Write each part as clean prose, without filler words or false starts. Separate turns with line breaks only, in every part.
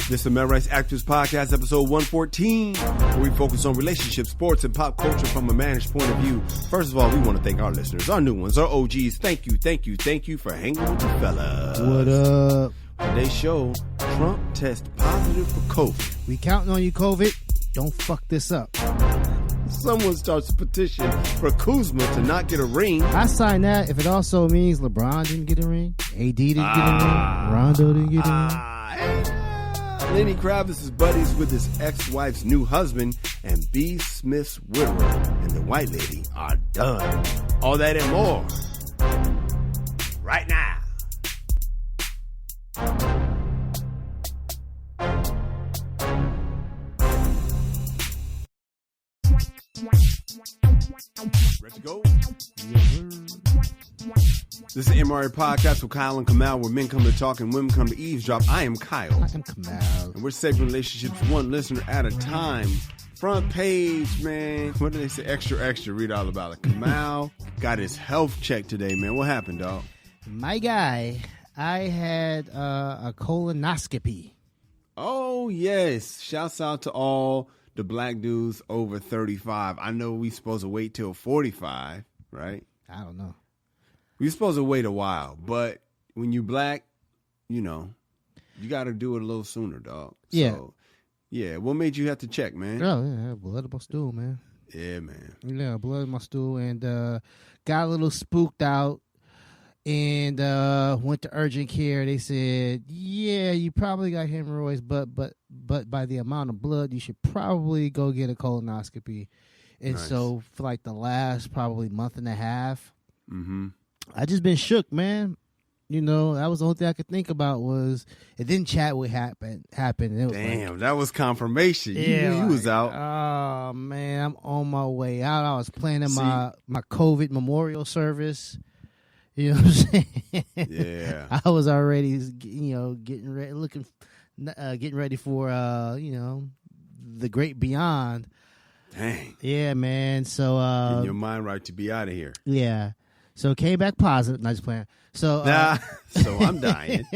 This is Male Rights Actors Podcast, episode 114, where we focus on relationships, sports, and pop culture from a man's point of view. First of all, we want to thank our listeners, our new ones, our OGs. Thank you for hanging with the fellas.
What up?
Today's show, Trump tests positive for COVID.
We counting on you, COVID. Don't fuck this up.
Someone starts a petition for Kuzma to not get a ring.
I signed that if it also means LeBron didn't get a ring, AD didn't get a ring, Rondo didn't get a ring.
Lenny Kravitz is buddies with his ex-wife's new husband, and B. Smith's widower and the white lady are done. All that and more right now. Ready to go? This is the MRA Podcast with Kyle and Kamal, where men come to talk and women come to eavesdrop. I am Kyle.
I am Kamal.
And we're saving relationships one listener at a time. Front page, man. What do they say? Extra, extra. Read all about it. Kamal got his health check today, man. What happened, dog?
My guy, I had a colonoscopy.
Oh, yes. Shouts out to all the black dudes over 35. I know we supposed to wait till 45, right?
I don't know.
We're supposed to wait a while, but when you black, you know, you got to do it a little sooner, dog.
Yeah.
So, yeah. What made you have to check, man?
Oh, yeah, blood in my stool, man.
Yeah, man.
Yeah, blood in my stool, and got a little spooked out, and went to urgent care. They said, yeah, you probably got hemorrhoids, but by the amount of blood, you should probably go get a colonoscopy. And
Nice.
So for like the last probably month and a half,
Mm-hmm.
I just been shook, man. You know, that was the only thing I could think about was it didn't chat what happened. And it was
Damn, that was confirmation. You
yeah,
knew you was out.
Oh man, I'm on my way out. I was planning my COVID memorial service. You know what I'm saying?
Yeah.
I was already, getting ready for, the great beyond.
Dang.
Yeah, man. So,
Getting your mind right to be out of here.
yeah. So came back positive. Not just playing. So,
So I'm dying.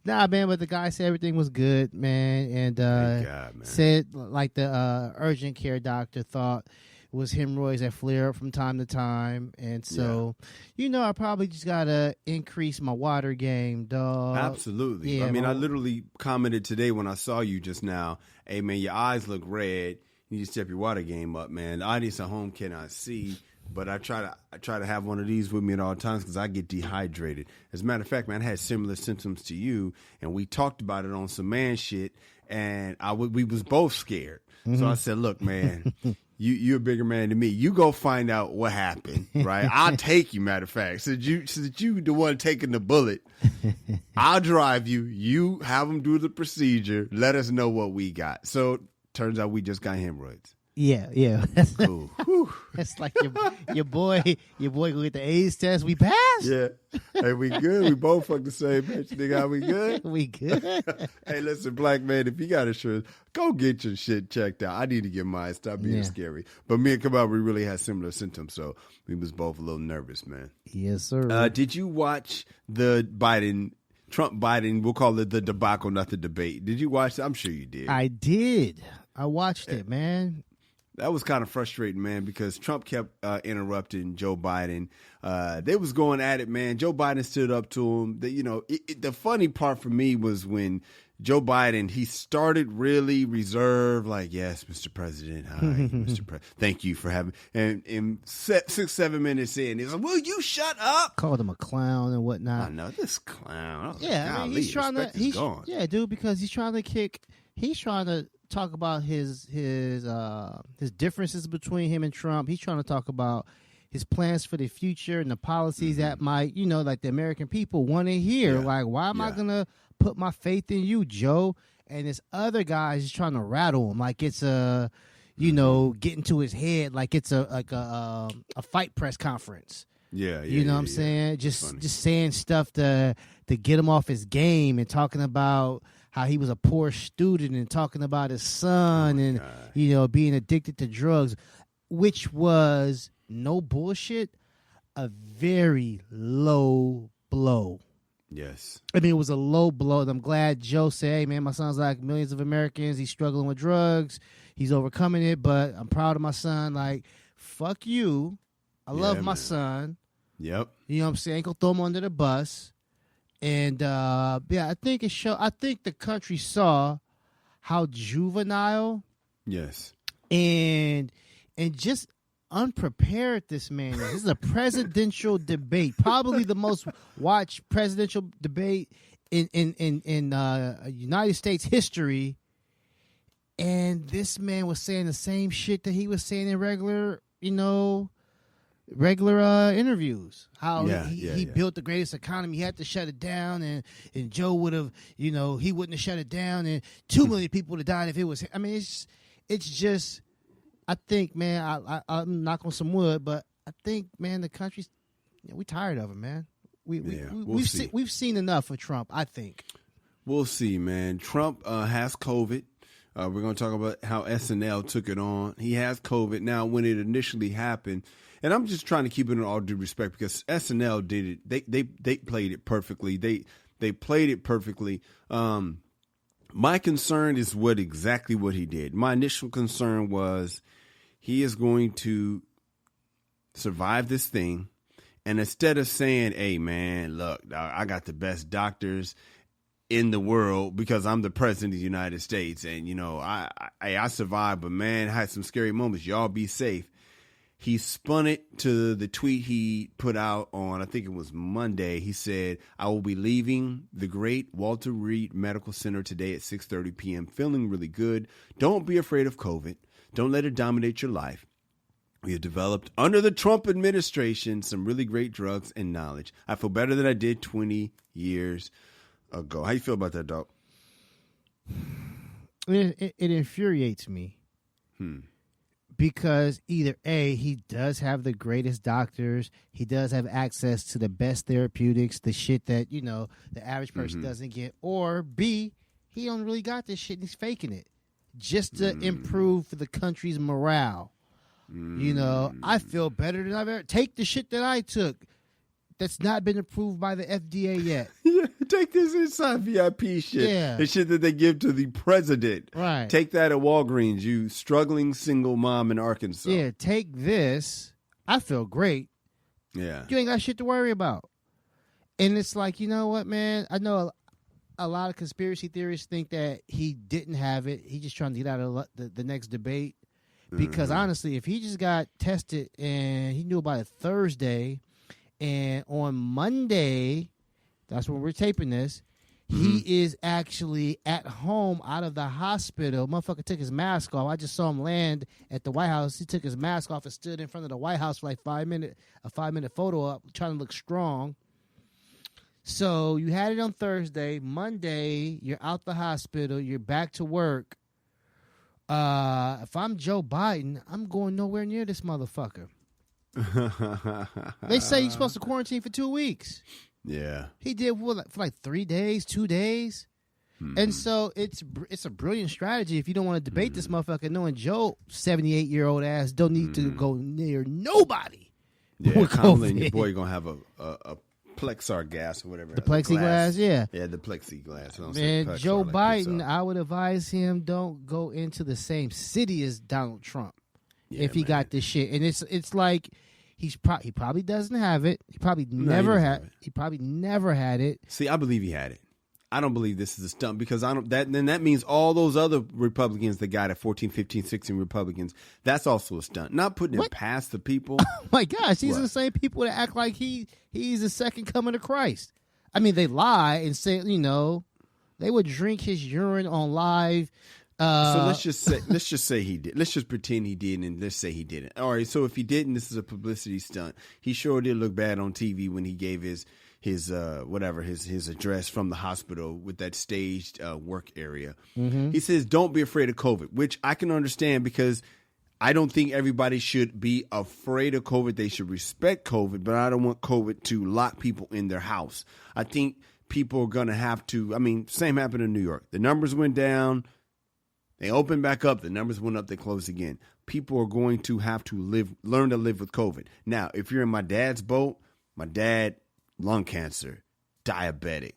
Nah, man. But the guy said everything was good, man, and
Thank God, man.
said like the urgent care doctor thought it was hemorrhoids that flare up from time to time, and so I probably just gotta increase my water game, dog.
Absolutely.
Yeah,
I mean, I literally commented today when I saw you just now, hey, man, your eyes look red. You need to step your water game up, man. The audience at home cannot see, but I try to have one of these with me at all times because I get dehydrated. As a matter of fact, man, I had similar symptoms to you, and we talked about it on some man shit, and we was both scared. Mm-hmm. So I said, look, man, you're a bigger man than me. You go find out what happened, right? I'll take you, matter of fact. Since you the one taking the bullet, I'll drive you. You have them do the procedure. Let us know what we got. So turns out we just got hemorrhoids.
Yeah.
Cool.
That's like your boy go get the AIDS test. We passed.
Yeah. Hey, we good? We both fuck the same bitch, nigga. Are we good?
We good.
Hey, listen, black man, if you got insurance, go get your shit checked out. I need to get mine. Stop being scary. But me and Kamal, we really had similar symptoms, so we was both a little nervous, man.
Yes, sir.
Did you watch the Trump Biden, we'll call it the debacle, not the debate. Did you watch that? I'm sure you did.
I did. I watched it, man.
That was kind of frustrating, man, because Trump kept interrupting Joe Biden. They was going at it, man. Joe Biden stood up to him. The funny part for me was when Joe Biden, he started really reserved, like, yes, Mr. President, hi, Mr. President, thank you for having, and 6-7 minutes in, he's like, will you shut up?
Called him a clown and whatnot.
I know, this clown.
Yeah, I mean, he's trying to, yeah, dude, because he's trying to talk about his differences between him and Trump. He's trying to talk about his plans for the future and the policies that might, like the American people want to hear.
Yeah.
Like, why am I going to put my faith in you, Joe? And this other guy is just trying to rattle him like it's get into his head like it's a fight press conference.
Yeah,
you know what I'm saying? Just saying stuff to get him off his game and talking about how he was a poor student and talking about his son and being addicted to drugs, which was no bullshit, a very low blow.
Yes.
I mean, it was a low blow. I'm glad Joe said, hey, man, my son's like millions of Americans. He's struggling with drugs. He's overcoming it, but I'm proud of my son. Like, fuck you. I love my son.
Yep.
You know what I'm saying? Ain't gonna throw him under the bus. And, I think I think the country saw how juvenile.
Yes.
And just unprepared this man is. This is a presidential debate, probably the most watched presidential debate in United States history. And this man was saying the same shit that he was saying in regular interviews. How he built the greatest economy. He had to shut it down, and Joe would have, he wouldn't have shut it down, and 2 million people would have died if it was. I mean, it's just. I think, man, I'm knock on some wood, but I think, man, the country's we tired of him, man. We've seen enough of Trump, I think.
We'll see, man. Trump has COVID. We're going to talk about how SNL took it on. He has COVID. Now, when it initially happened, and I'm just trying to keep it in all due respect because SNL did it. They played it perfectly. They played it perfectly. My concern is exactly what he did. My initial concern was he is going to survive this thing. And instead of saying, hey, man, look, I got the best doctors in the world because I'm the president of the United States. And, I survived, but, man, I had some scary moments. Y'all be safe. He spun it to the tweet he put out on, I think it was Monday. He said, I will be leaving the great Walter Reed Medical Center today at 6:30 p.m. feeling really good. Don't be afraid of COVID. Don't let it dominate your life. We have developed under the Trump administration some really great drugs and knowledge. I feel better than I did 20 years ago. How you feel about that, dog?
It infuriates me. Because either A, he does have the greatest doctors, he does have access to the best therapeutics, the shit that, the average person doesn't get, or B, he don't really got this shit and he's faking it just to improve the country's morale. I feel better than I've ever. Take the shit that I took that's not been approved by the FDA yet.
Yeah, take this inside VIP shit.
Yeah.
The shit that they give to the president.
Right.
Take that at Walgreens, you struggling single mom in Arkansas.
Yeah, take this. I feel great.
Yeah.
You ain't got shit to worry about. And it's like, you know what, man? I know a lot of conspiracy theorists think that he didn't have it. He just trying to get out of the next debate. Because honestly, if he just got tested and he knew about it Thursday, and on Monday, that's when we're taping this, he is actually at home out of the hospital. Motherfucker took his mask off. I just saw him land at the White House. He took his mask off and stood in front of the White House for like a 5-minute photo up, trying to look strong. So you had it on Thursday. Monday, you're out the hospital. You're back to work. If I'm Joe Biden, I'm going nowhere near this motherfucker. They say he's supposed to quarantine for 2 weeks.
Yeah.
He did for like 3 days, 2 days. And so it's a brilliant strategy if you don't want to debate this motherfucker, knowing Joe, 78-year-old ass, don't need to go near nobody.
Yeah, Kamal and your boy going to have a plexar gas or whatever.
The plexiglass, yeah.
Yeah, the plexiglass.
And Joe Biden, I would advise him don't go into the same city as Donald Trump if he got this shit. And it's like he probably doesn't have it. He probably never had it.
See, I believe he had it. I don't believe this is a stunt because then that means all those other Republicans that got it, 14, 15, 16 Republicans, that's also a stunt. Not putting it past the people.
Oh my gosh, these are the same people that act like he's the second coming of Christ. I mean, they lie and say, they would drink his urine on live.
So let's just say he did. Let's just pretend he did, and let's say he didn't. All right. So if he didn't, this is a publicity stunt. He sure did look bad on TV when he gave his address from the hospital with that staged work area. He says, don't be afraid of COVID, which I can understand because I don't think everybody should be afraid of COVID. They should respect COVID, but I don't want COVID to lock people in their house. I think people are going to have to, same happened in New York. The numbers went down. They opened back up. The numbers went up. They closed again. People are going to have to learn to live with COVID. Now, if you're in my dad's boat, my dad, lung cancer, diabetic,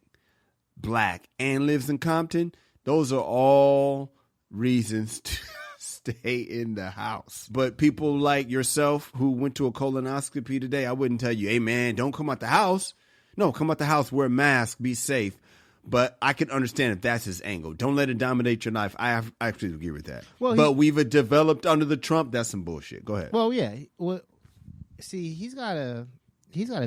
black, and lives in Compton, those are all reasons to stay in the house. But people like yourself who went to a colonoscopy today, I wouldn't tell you, hey, man, don't come out the house. No, come out the house, wear a mask, be safe. But I can understand if that's his angle. Don't let it dominate your life. I actually agree with that. Well, but we've developed under the Trump. That's some bullshit. Go ahead.
Well, yeah. Well, see, he's got a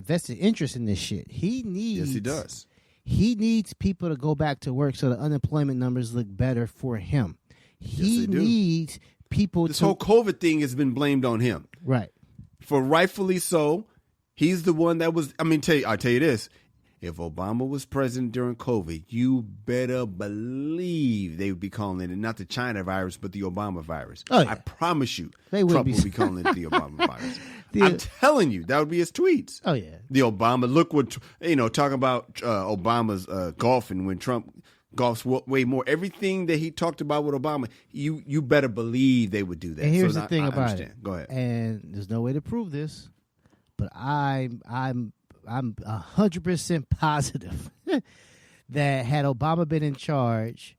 vested interest in this shit.
Yes, he does.
He needs people to go back to work so the unemployment numbers look better for him. He needs people.
This whole COVID thing has been blamed on him,
right?
For rightfully so. He's the one that was. I mean, I'll tell you this. If Obama was president during COVID, you better believe they would be calling it not the China virus, but the Obama virus.
Oh, yeah.
I promise you, Trump will be calling it the Obama virus. I'm telling you, that would be his tweets.
Oh, yeah.
The Obama, look what, talking about Obama's golfing when Trump golfs way more. Everything that he talked about with Obama, you better believe they would do that.
And here's the thing about it.
Go ahead.
And there's no way to prove this, but I'm 100% positive that had Obama been in charge,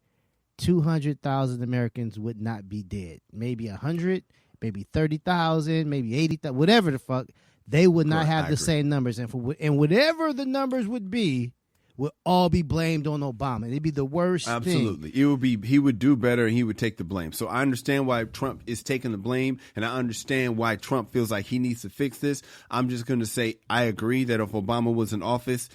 200,000 Americans would not be dead. Maybe 100, maybe 30,000, maybe 80,000, whatever the fuck. They would not have the same numbers. And whatever the numbers would be, would all be blamed on Obama. It'd be the worst
Absolutely.
thing.
It would be, he would do better and he would take the blame. So I understand why Trump is taking the blame, and I understand why Trump feels like he needs to fix this. I'm just going to say I agree that if Obama was in office,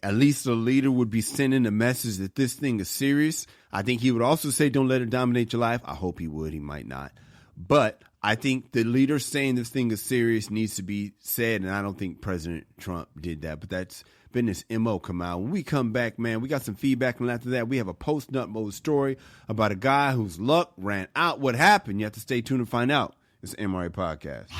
at least the leader would be sending a message that this thing is serious. I think he would also say don't let it dominate your life. I hope he would. He might not. But I think the leader saying this thing is serious needs to be said, and I don't think President Trump did that. But that's been this MO, Kamal. When we come back, man, we got some feedback, and after that, we have a post-nut mode story about a guy whose luck ran out. What happened? You have to stay tuned to find out. It's the MRA Podcast.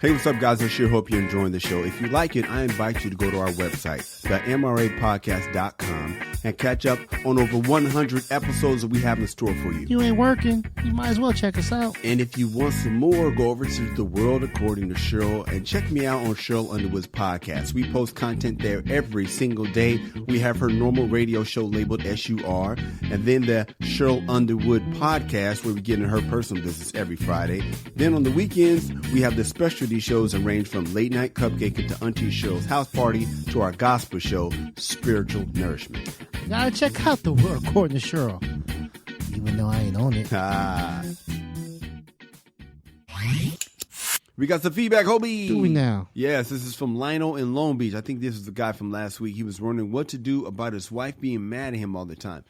Hey, what's up, guys? I sure hope you're enjoying the show. If you like it, I invite you to go to our website, themrapodcast.com, and catch up on over 100 episodes that we have in store for you.
You ain't working. You might as well check us out.
And if you want some more, go over to The World According to Cheryl and check me out on Cheryl Underwood's podcast. We post content there every single day. We have her normal radio show labeled SUR, and then the Cheryl Underwood podcast, where we get in her personal business every Friday. Then on the weekends, we have the specialty shows that range from Late Night Cupcake to Auntie Cheryl's House Party to our gospel show, Spiritual Nourishment.
You gotta check out The World According to Cheryl, even though I ain't on it.
We got some feedback, Hobie.
Do we now?
Yes, this is from Lionel in Long Beach. I think this is the guy from last week. He was wondering what to do about his wife being mad at him all the time.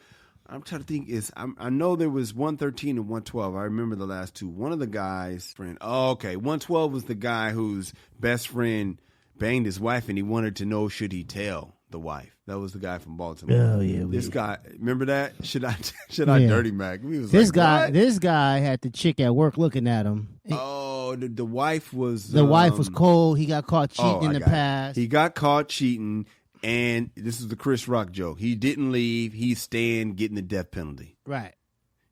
I'm trying to think. I know there was 113 and 112. I remember the last two. One of the guys' friend. Oh, okay. 112 was the guy whose best friend banged his wife, and he wanted to know should he tell the wife. That was the guy from Baltimore.
Oh yeah.
This guy. Remember that? Should I dirty Mac?
This guy had the chick at work looking at him.
The wife was.
The wife was cold. He got caught cheating in the past.
He got caught cheating. And this is the Chris Rock joke. He didn't leave. He's staying, getting the death penalty.
Right.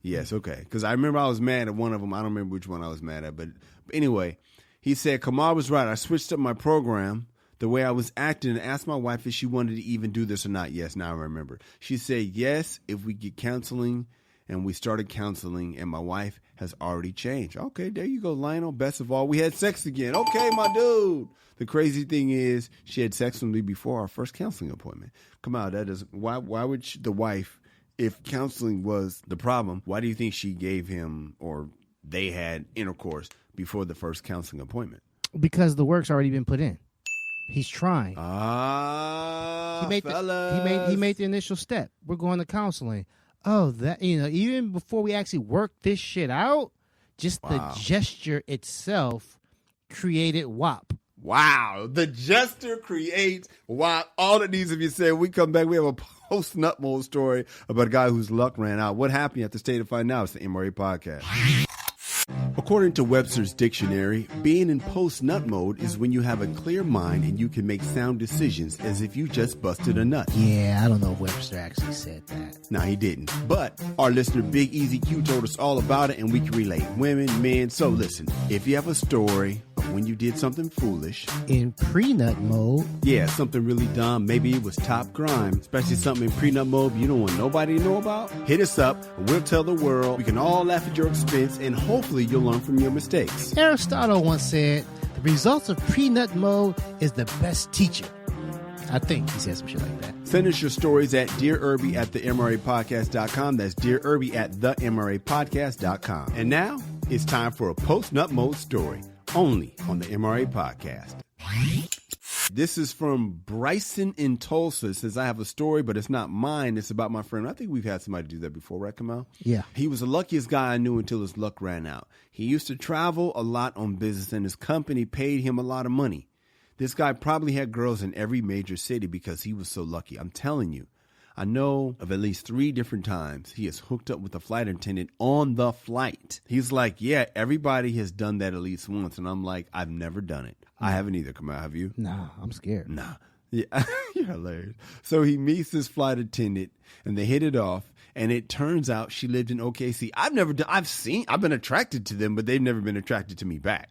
Yes, okay. Because I remember I was mad at one of them. I don't remember which one I was mad at. But anyway, he said, Kamal was right. I switched up my program, the way I was acting, and asked my wife if she wanted to even do this or not. Yes, now I remember. She said, yes, if we get counseling. And we started counseling, and my wife has already changed. Okay, there you go, Lionel. Best of all, we had sex again. Okay, my dude. The crazy thing is, she had sex with me before our first counseling appointment. Come on, that doesn't. Why would the wife, if counseling was the problem, why do you think she gave him or they had intercourse before the first counseling appointment? Because
the work's already been put in. He's trying.
He
made the initial step. We're going to counseling. Oh, that, even before we actually work this shit out, just the gesture itself created WAP.
Wow. The gesture creates WAP. All that needs to be said. We come back. We have a post-nut mode story about a guy whose luck ran out. What happened? You have to stay to find out. It's the MRA Podcast. According to Webster's dictionary, being in post-nut mode is when you have a clear mind and you can make sound decisions as if you just busted a nut.
Yeah, I don't know if Webster actually said that.
No, he didn't. But our listener, Big Easy Q, told us all about it and we can relate. Women, men. So listen, if you have a story, a when you did something foolish.
In prenup mode.
Yeah, something really dumb. Maybe it was top crime, especially something in prenup mode you don't want nobody to know about. Hit us up and we'll tell the world. We can all laugh at your expense and hopefully you'll learn from your mistakes.
Aristotle once said, the results of prenup mode is the best teacher. I think he said some shit like that.
Send us your stories at dearirby@themrapodcast.com. That's dearirby@themrapodcast.com. And now it's time for a post-nut mode story, only on the MRA Podcast. This is from Bryson in Tulsa. It says, I have a story, but it's not mine. It's about my friend. I think we've had somebody do that before, right, Kamal?
Yeah.
He was the luckiest guy I knew until his luck ran out. He used to travel a lot on business, and his company paid him a lot of money. This guy probably had girls in every major city because he was so lucky. I'm telling you, I know of at least 3 different times he has hooked up with a flight attendant on the flight. He's like, yeah, everybody has done that at least once. And I'm like, I've never done it. I haven't either. Kamal, have you?
Nah, I'm scared.
Nah. Yeah, you're hilarious. So he meets this flight attendant and they hit it off. And it turns out she lived in OKC. I've been attracted to them, but they've never been attracted to me back.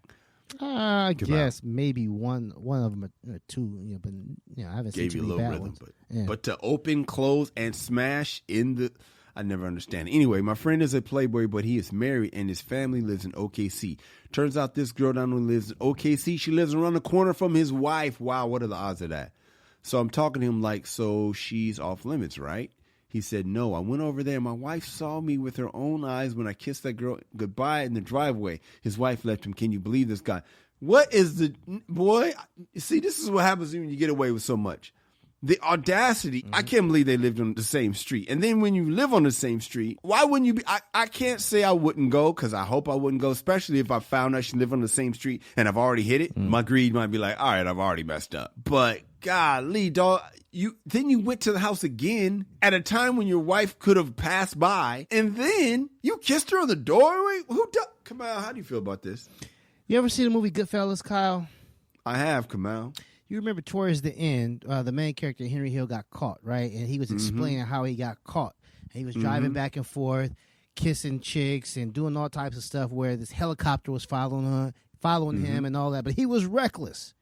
I guess maybe one of them or two, but I haven't seen
too many bad ones.
Yeah.
But to open, close, and smash I never understand. Anyway, my friend is a playboy, but he is married and his family lives in OKC. Turns out this girl not only lives in OKC, she lives around the corner from his wife. Wow, what are the odds of that? So I'm talking to him like, so she's off limits, right? He said, no, I went over there. My wife saw me with her own eyes when I kissed that girl goodbye in the driveway. His wife left him. Can you believe this guy? What is the boy? See, this is what happens when you get away with so much. The audacity. I can't believe they lived on the same street. And then when you live on the same street, why wouldn't you be? I can't say I wouldn't go because I hope I wouldn't go, especially if I found out she lived on the same street and I've already hit it. My greed might be like, all right, I've already messed up. But golly, dog, you went to the house again at a time when your wife could have passed by, and then you kissed her on the doorway. Kamal, how do you feel about this?
You ever see the movie Goodfellas, Kyle?
I have, Kamal.
You remember towards the end, the main character, Henry Hill, got caught, right? And he was explaining how he got caught. And he was driving back and forth, kissing chicks and doing all types of stuff where this helicopter was following him and all that. But he was reckless.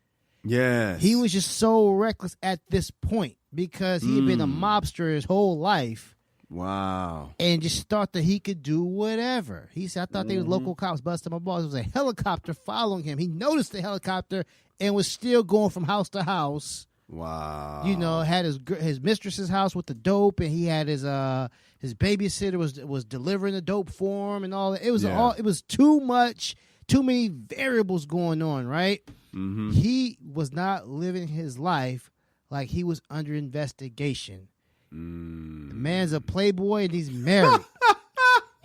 Yes.
He was just so reckless at this point because he had been a mobster his whole life.
Wow.
And just thought that he could do whatever. He said, I thought they were local cops busting my balls. It was a helicopter following him. He noticed the helicopter and was still going from house to house.
Wow.
Had his mistress's house with the dope, and he had his babysitter was delivering the dope for him and all that. It was too many variables going on, right? Mm-hmm. He was not living his life like he was under investigation. The man's a playboy and he's married.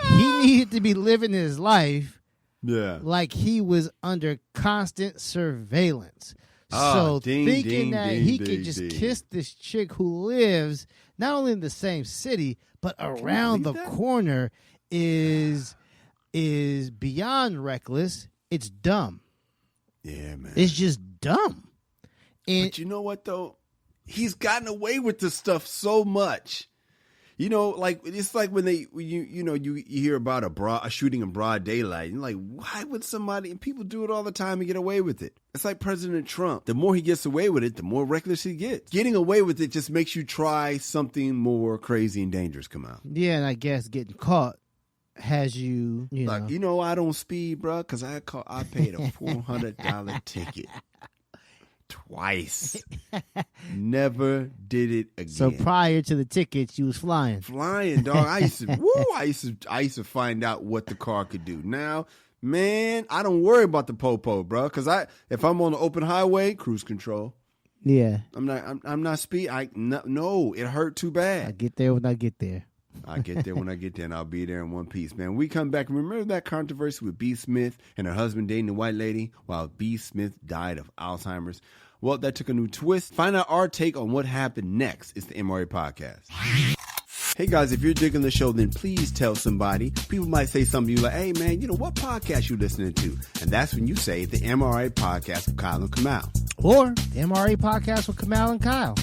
He needed to be living his life like he was under constant surveillance. Thinking that he could just kiss this chick who lives not only in the same city, but around the corner is beyond reckless. It's dumb.
Yeah, man.
It's just dumb.
But you know what, though? He's gotten away with this stuff so much. It's like when you hear about a shooting in broad daylight. And like, why would somebody, and people do it all the time and get away with it. It's like President Trump. The more he gets away with it, the more reckless he gets. Getting away with it just makes you try something more crazy and dangerous come out.
Yeah, and I guess getting caught has you know.
I don't speed, bro, because I paid a $400 ticket. Twice. Never did it again.
So prior to the tickets, you was flying.
Flying, dog. I used to find out what the car could do. Now, man, I don't worry about the popo, bro, because if I'm on the open highway, cruise control.
Yeah.
I'm not speed. No, it hurt too bad.
I get there when I get there.
I get there when I get there, and I'll be there in one piece, man. We come back. Remember that controversy with B. Smith and her husband dating a white lady while B. Smith died of Alzheimer's? Well, that took a new twist. Find out our take on what happened next. It's the MRA Podcast. Hey, guys, if you're digging the show, then please tell somebody. People might say something to you like, hey, man, what podcast you listening to? And that's when you say the MRA Podcast with Kyle and Kamal.
Or the MRA Podcast with Kamal and Kyle.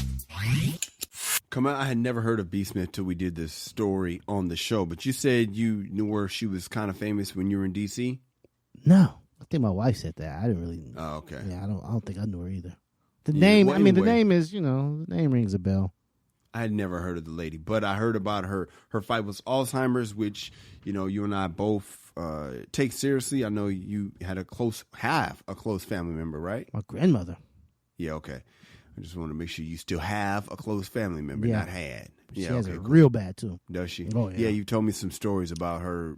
Kamal, I had never heard of B. Smith till we did this story on the show, but you said you knew where she was kind of famous when you were in D.C.?
No. I think my wife said that. I didn't really.
Oh, okay.
Yeah, I don't think I knew her either. The name. Well, anyway, the name is. The name rings a bell.
I had never heard of the lady, but I heard about her fight with Alzheimer's, which you and I both take seriously. I know you had a close family member, right?
My grandmother.
Yeah. Okay. I just want to make sure you still have a close family member, not had.
She has it real bad too.
Does she?
Oh, yeah.
Yeah, you told me some stories about her,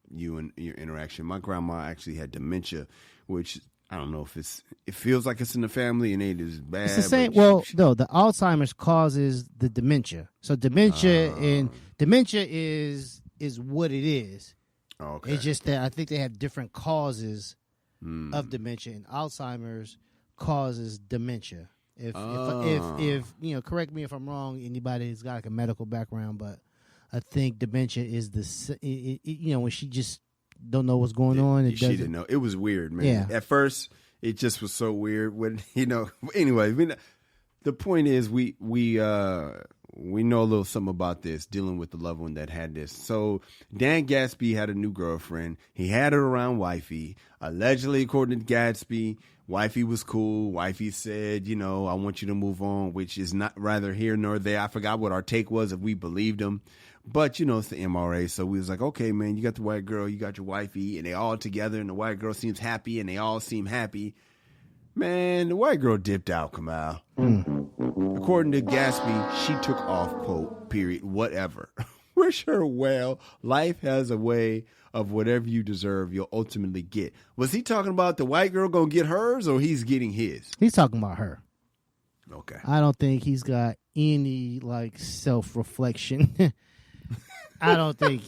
you and your interaction. My grandma actually had dementia, which I don't know if it feels like it's in the family and it is bad.
It's the same. Well, no, the Alzheimer's causes the dementia. So dementia is what it is.
Okay.
It's just that I think they have different causes of dementia, and Alzheimer's causes dementia. If correct me if I'm wrong, anybody who's got like a medical background, but I think dementia is when she just don't know what's going on.
She didn't know. It was weird, man.
Yeah.
At first, it just was so weird. When anyway, the point is we know a little something about this, dealing with the loved one that had this. So Dan Gatsby had a new girlfriend. He had her around wifey. Allegedly, according to Gatsby, wifey was cool. Wifey said, I want you to move on, which is not rather here nor there. I forgot what our take was if we believed him. But, it's the MRA. So we was like, okay, man, you got the white girl, you got your wifey, and they all together, and the white girl seems happy, and they all seem happy. Man, the white girl dipped out, Kamal. According to Gatsby, she took off, quote, period, whatever. Wish her well. Life has a way of whatever you deserve, you'll ultimately get. Was he talking about the white girl gonna get hers, or he's getting his?
He's talking about her.
Okay.
I don't think he's got any self-reflection. I don't think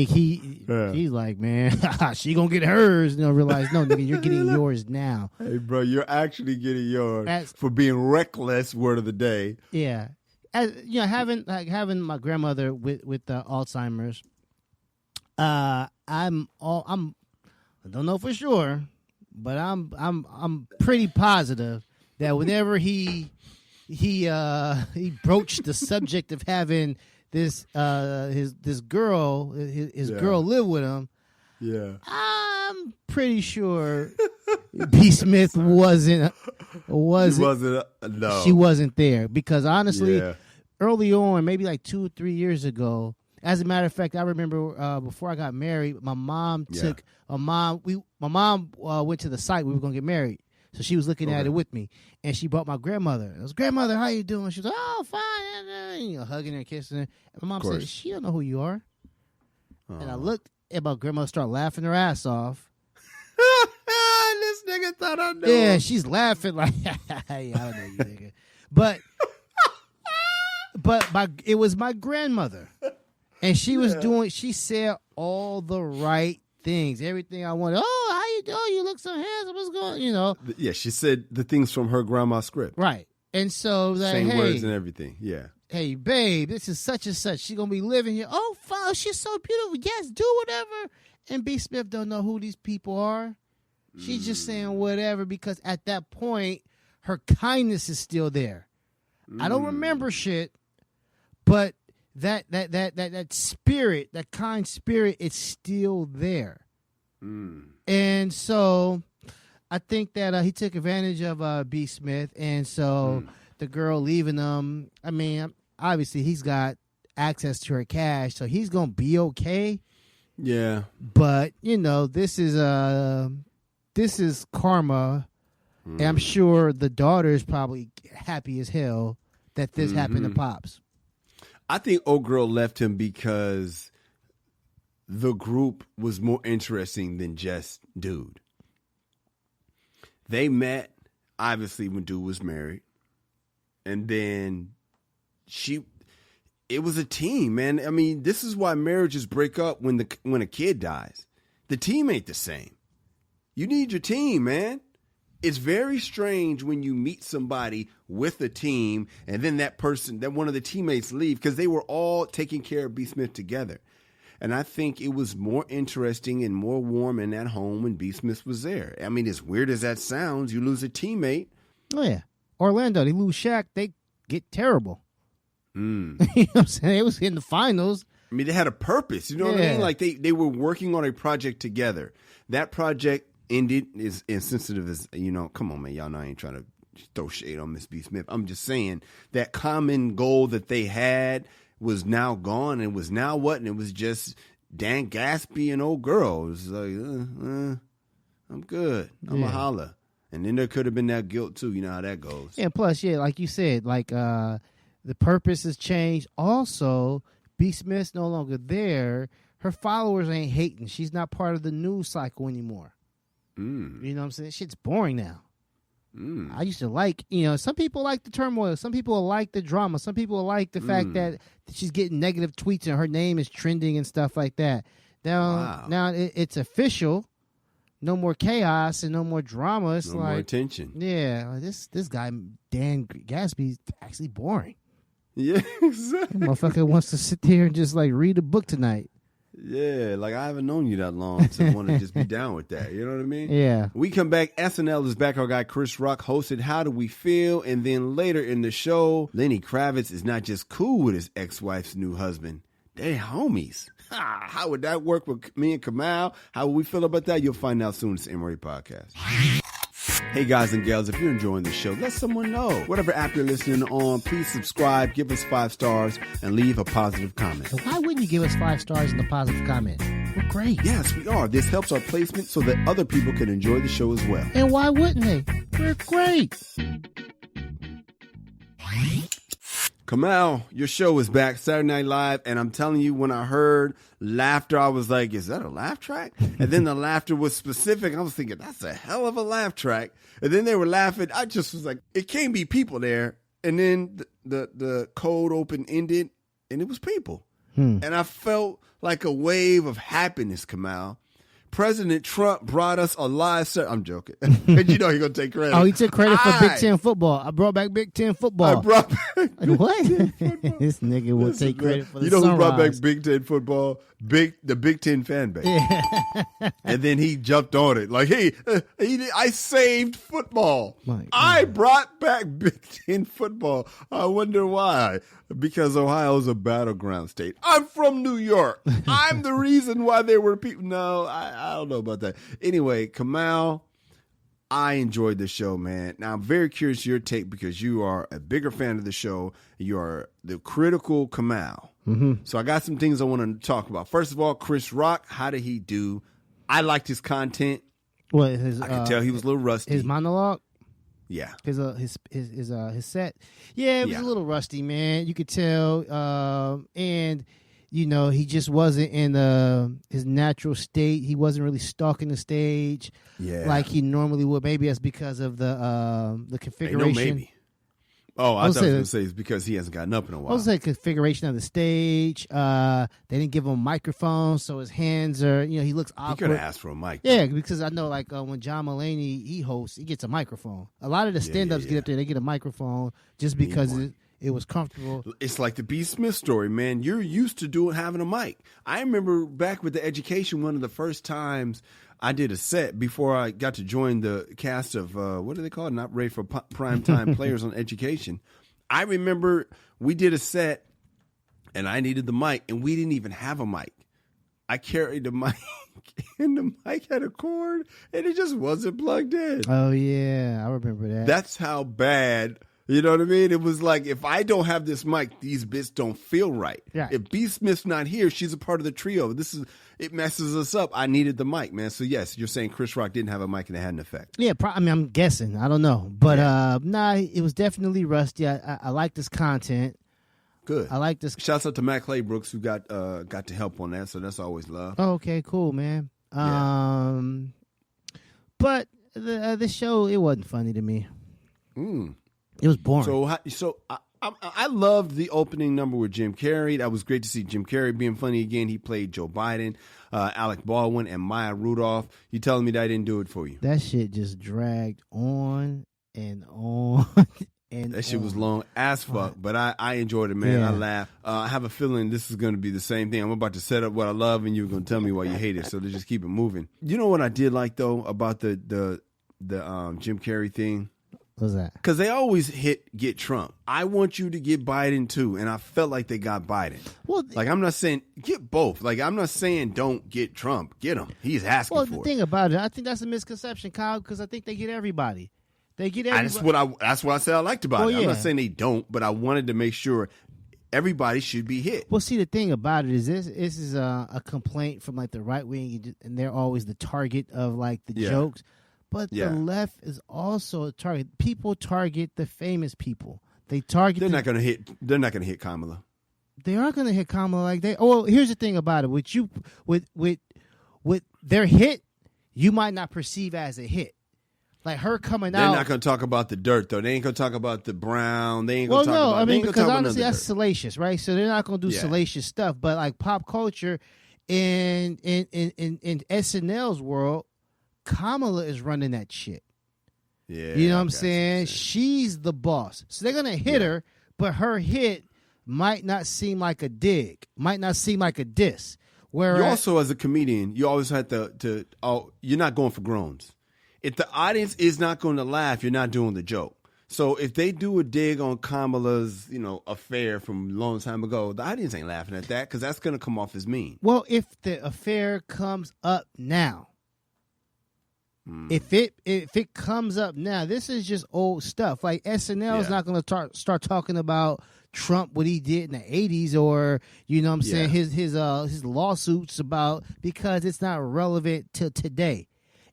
he's like, man, she gonna get hers. Realize, no, nigga, you're getting yours now.
Hey, bro, you're actually getting yours for being reckless. Word of the day.
Yeah, having my grandmother with Alzheimer's. I don't know for sure, but I'm pretty positive that whenever he broached the subject of having this girl girl live with him.
Yeah,
I'm pretty sure B. Smith wasn't.
No,
she wasn't there because honestly, early on, maybe like 2 or 3 years ago. As a matter of fact, I remember before I got married, my mom went to the site we were gonna get married. So she was looking at it with me, and she brought my grandmother. I was, grandmother, how you doing? She was like, oh, fine, hugging her and kissing her. And my mom said, she don't know who you are. And I looked at my grandmother, start laughing her ass off.
This nigga thought I knew.
Yeah, she's laughing like, I don't know you, nigga. But it was my grandmother, and she was she said all the right things, everything I wanted. Oh, how you doing? You look so handsome. What's going on?
Yeah, she said the things from her grandma's script.
Right. And so, like,
same words and everything. Yeah.
Hey, babe, this is such and such. She's going to be living here. Oh, wow, she's so beautiful. Yes, do whatever. And B. Smith don't know who these people are. She's just saying whatever because at that point, her kindness is still there. I don't remember shit, but that spirit, that kind spirit, it's still there. And so I think that he took advantage of B. Smith, and so the girl leaving him, I mean, obviously he's got access to her cash, so he's gonna be okay.
Yeah.
But this is karma, and I'm sure the daughter is probably happy as hell that this happened to Pops.
I think old girl left him because the group was more interesting than just dude. They met, obviously, when dude was married. And then it was a team, man. I mean, this is why marriages break up when a kid dies. The team ain't the same. You need your team, man. It's very strange when you meet somebody with a team and then that one of the teammates leave because they were all taking care of B. Smith together. And I think it was more interesting and more warm in that home when B. Smith was there. I mean, as weird as that sounds, you lose a teammate.
Oh, yeah. Orlando, they lose Shaq, they get terrible. You know what I'm saying? They was in the finals.
I mean, they had a purpose. You know what I mean? Like they were working on a project together. That project ended, as insensitive as, come on, man, y'all know I ain't trying to throw shade on Miss B. Smith. I'm just saying that common goal that they had was now gone, and was now what? And it was just Dan Gaspy and old girl. It was like, I'm good. I'm a holla. And then there could have been that guilt too. You know how that goes.
And plus, like you said, like the purpose has changed. Also, B. Smith's no longer there. Her followers ain't hating. She's not part of the news cycle anymore. You know what I'm saying? Shit's boring now. I used to like, some people like the turmoil. Some people like the drama. Some people like the fact that she's getting negative tweets and her name is trending and stuff like that. Now it's official. No more chaos and no more drama. It's
more attention.
Yeah, this guy, Dan Gaspy's actually boring.
Yeah, exactly.
Motherfucker wants to sit there and just like read a book tonight.
Yeah, like I haven't known you that long to want to just be down with that. You know what I mean?
Yeah.
We come back. SNL is back. Our guy Chris Rock hosted How Do We Feel? And then later in the show, Lenny Kravitz is not just cool with his ex-wife's new husband. They're homies. How would that work with me and Kamal? How would we feel about that? You'll find out soon. It's the Emory Podcast. Hey guys and gals, if you're enjoying the show, let someone know. Whatever app you're listening on, please subscribe, give us 5 stars, and leave a positive comment.
So why wouldn't you give us 5 stars and a positive comment? We're great.
Yes, we are. This helps our placement so that other people can enjoy the show as well.
And why wouldn't they? We're great.
Kamal, your show is back, Saturday Night Live, and I'm telling you, when I heard laughter, I was like, is that a laugh track? And then the laughter was specific. I was thinking, that's a hell of a laugh track. And then they were laughing. I just was like, it can't be people there. And then the cold open ended, and it was people. And I felt like a wave of happiness, Kamal. President Trump brought us a live set. I'm joking. And he's going to take credit.
Oh, he took credit for Big Ten football. I brought back Big Ten football.
I brought back
what? This nigga will take credit for the
sunrise. Who brought back
sunrise.
Big Ten football? The Big Ten fan base.
Yeah.
And then he jumped on it. Like, hey, I saved football. I brought back Big Ten football. I wonder why. Because Ohio's a battleground state. I'm from New York. I'm the reason why there were people. No, I don't know about that. Anyway, Kamal, I enjoyed the show, man. Now, I'm very curious your take because you are a bigger fan of the show. You are the critical Kamal. So I got some things I want to talk about. First of all, Chris Rock, how did he do? I liked his content.
What,
I could tell he was a little rusty.
His monologue?
Yeah.
His set. Yeah, it was a little rusty, man. You could tell. And, he just wasn't in his natural state. He wasn't really stalking the stage like he normally would. Maybe that's because of the configuration.
Maybe. Oh, I thought I was going to say it's because he hasn't gotten up in a while.
I was like configuration of the stage. They didn't give him a microphone, so his hands are, he looks awkward.
He could have asked for a mic.
Yeah, because I know when John Mulaney, he hosts, he gets a microphone. A lot of the stand-ups get up there, they get a microphone just because it was comfortable.
It's like the B. Smith story, man. You're used to having a mic. I remember back with the Education, one of the first times I did a set before I got to join the cast of, what do they call it? Not Ready for Primetime Players on Education. I remember we did a set and I needed the mic and we didn't even have a mic. I carried the mic and the mic had a cord and it just wasn't plugged in.
Oh, yeah. I remember that.
That's how bad. You know what I mean? It was like, if I don't have this mic, these bits don't feel right.
Yeah.
If B. Smith's not here, she's a part of the trio. It messes us up. I needed the mic, man. So yes, you're saying Chris Rock didn't have a mic and it had an effect.
Yeah, I'm guessing. I don't know. But it was definitely rusty. I like this content.
Good.
I like this.
Shouts out to Matt Claybrooks who got to help on that, so that's always love.
Oh, okay, cool, man. But the show, it wasn't funny to me. It was boring.
So I loved the opening number with Jim Carrey. That was great to see Jim Carrey being funny again. He played Joe Biden, Alec Baldwin, and Maya Rudolph. You telling me that I didn't do it for you?
That shit just dragged on and on.
That shit was long as fuck, but I enjoyed it, man.
Yeah.
I laughed. I have a feeling this is going to be the same thing. I'm about to set up what I love, and you're going to tell me why you hate it. So let's just keep it moving. You know what I did like though about the Jim Carrey thing?
What's that?
Because they always get Trump. I want you to get Biden too, and I felt like they got Biden. Well, like I'm not saying get both. Like I'm not saying don't get Trump. Get him. He's asking for it.
Well, the thing about it, I think that's a misconception, Kyle, because I think they get everybody. They get everybody.
That's what I said I liked about it. I'm not saying they don't, but I wanted to make sure everybody should be hit.
Well, see, the thing about it is this is a complaint from like the right wing, and they're always the target of like the jokes. But the left is also a target. People target the famous people. They target.
They're not going to hit. They're not going to hit Kamala.
They are going to hit Kamala like they. Oh, here's the thing about it. With their hit, you might not perceive as a hit. Like her coming out.
They're not going to talk about the dirt though. They ain't going to talk about the brown. They ain't going to talk about.
I mean, because honestly, that's salacious, right? So they're not going to do salacious stuff. But like pop culture, in SNL's world. Kamala is running that shit.
Yeah.
You know what I'm saying? She's the boss. So they're going to hit her, but her hit might not seem like a dig, might not seem like a diss. Whereas,
you also, as a comedian, you always have to you're not going for groans. If the audience is not going to laugh, you're not doing the joke. So if they do a dig on Kamala's, affair from a long time ago, the audience ain't laughing at that because that's going to come off as mean.
Well, if the affair comes up now, If it comes up now, this is just old stuff. Like SNL is not going to start talking about Trump, what he did in the 80s, or saying his lawsuits about, because it's not relevant to today.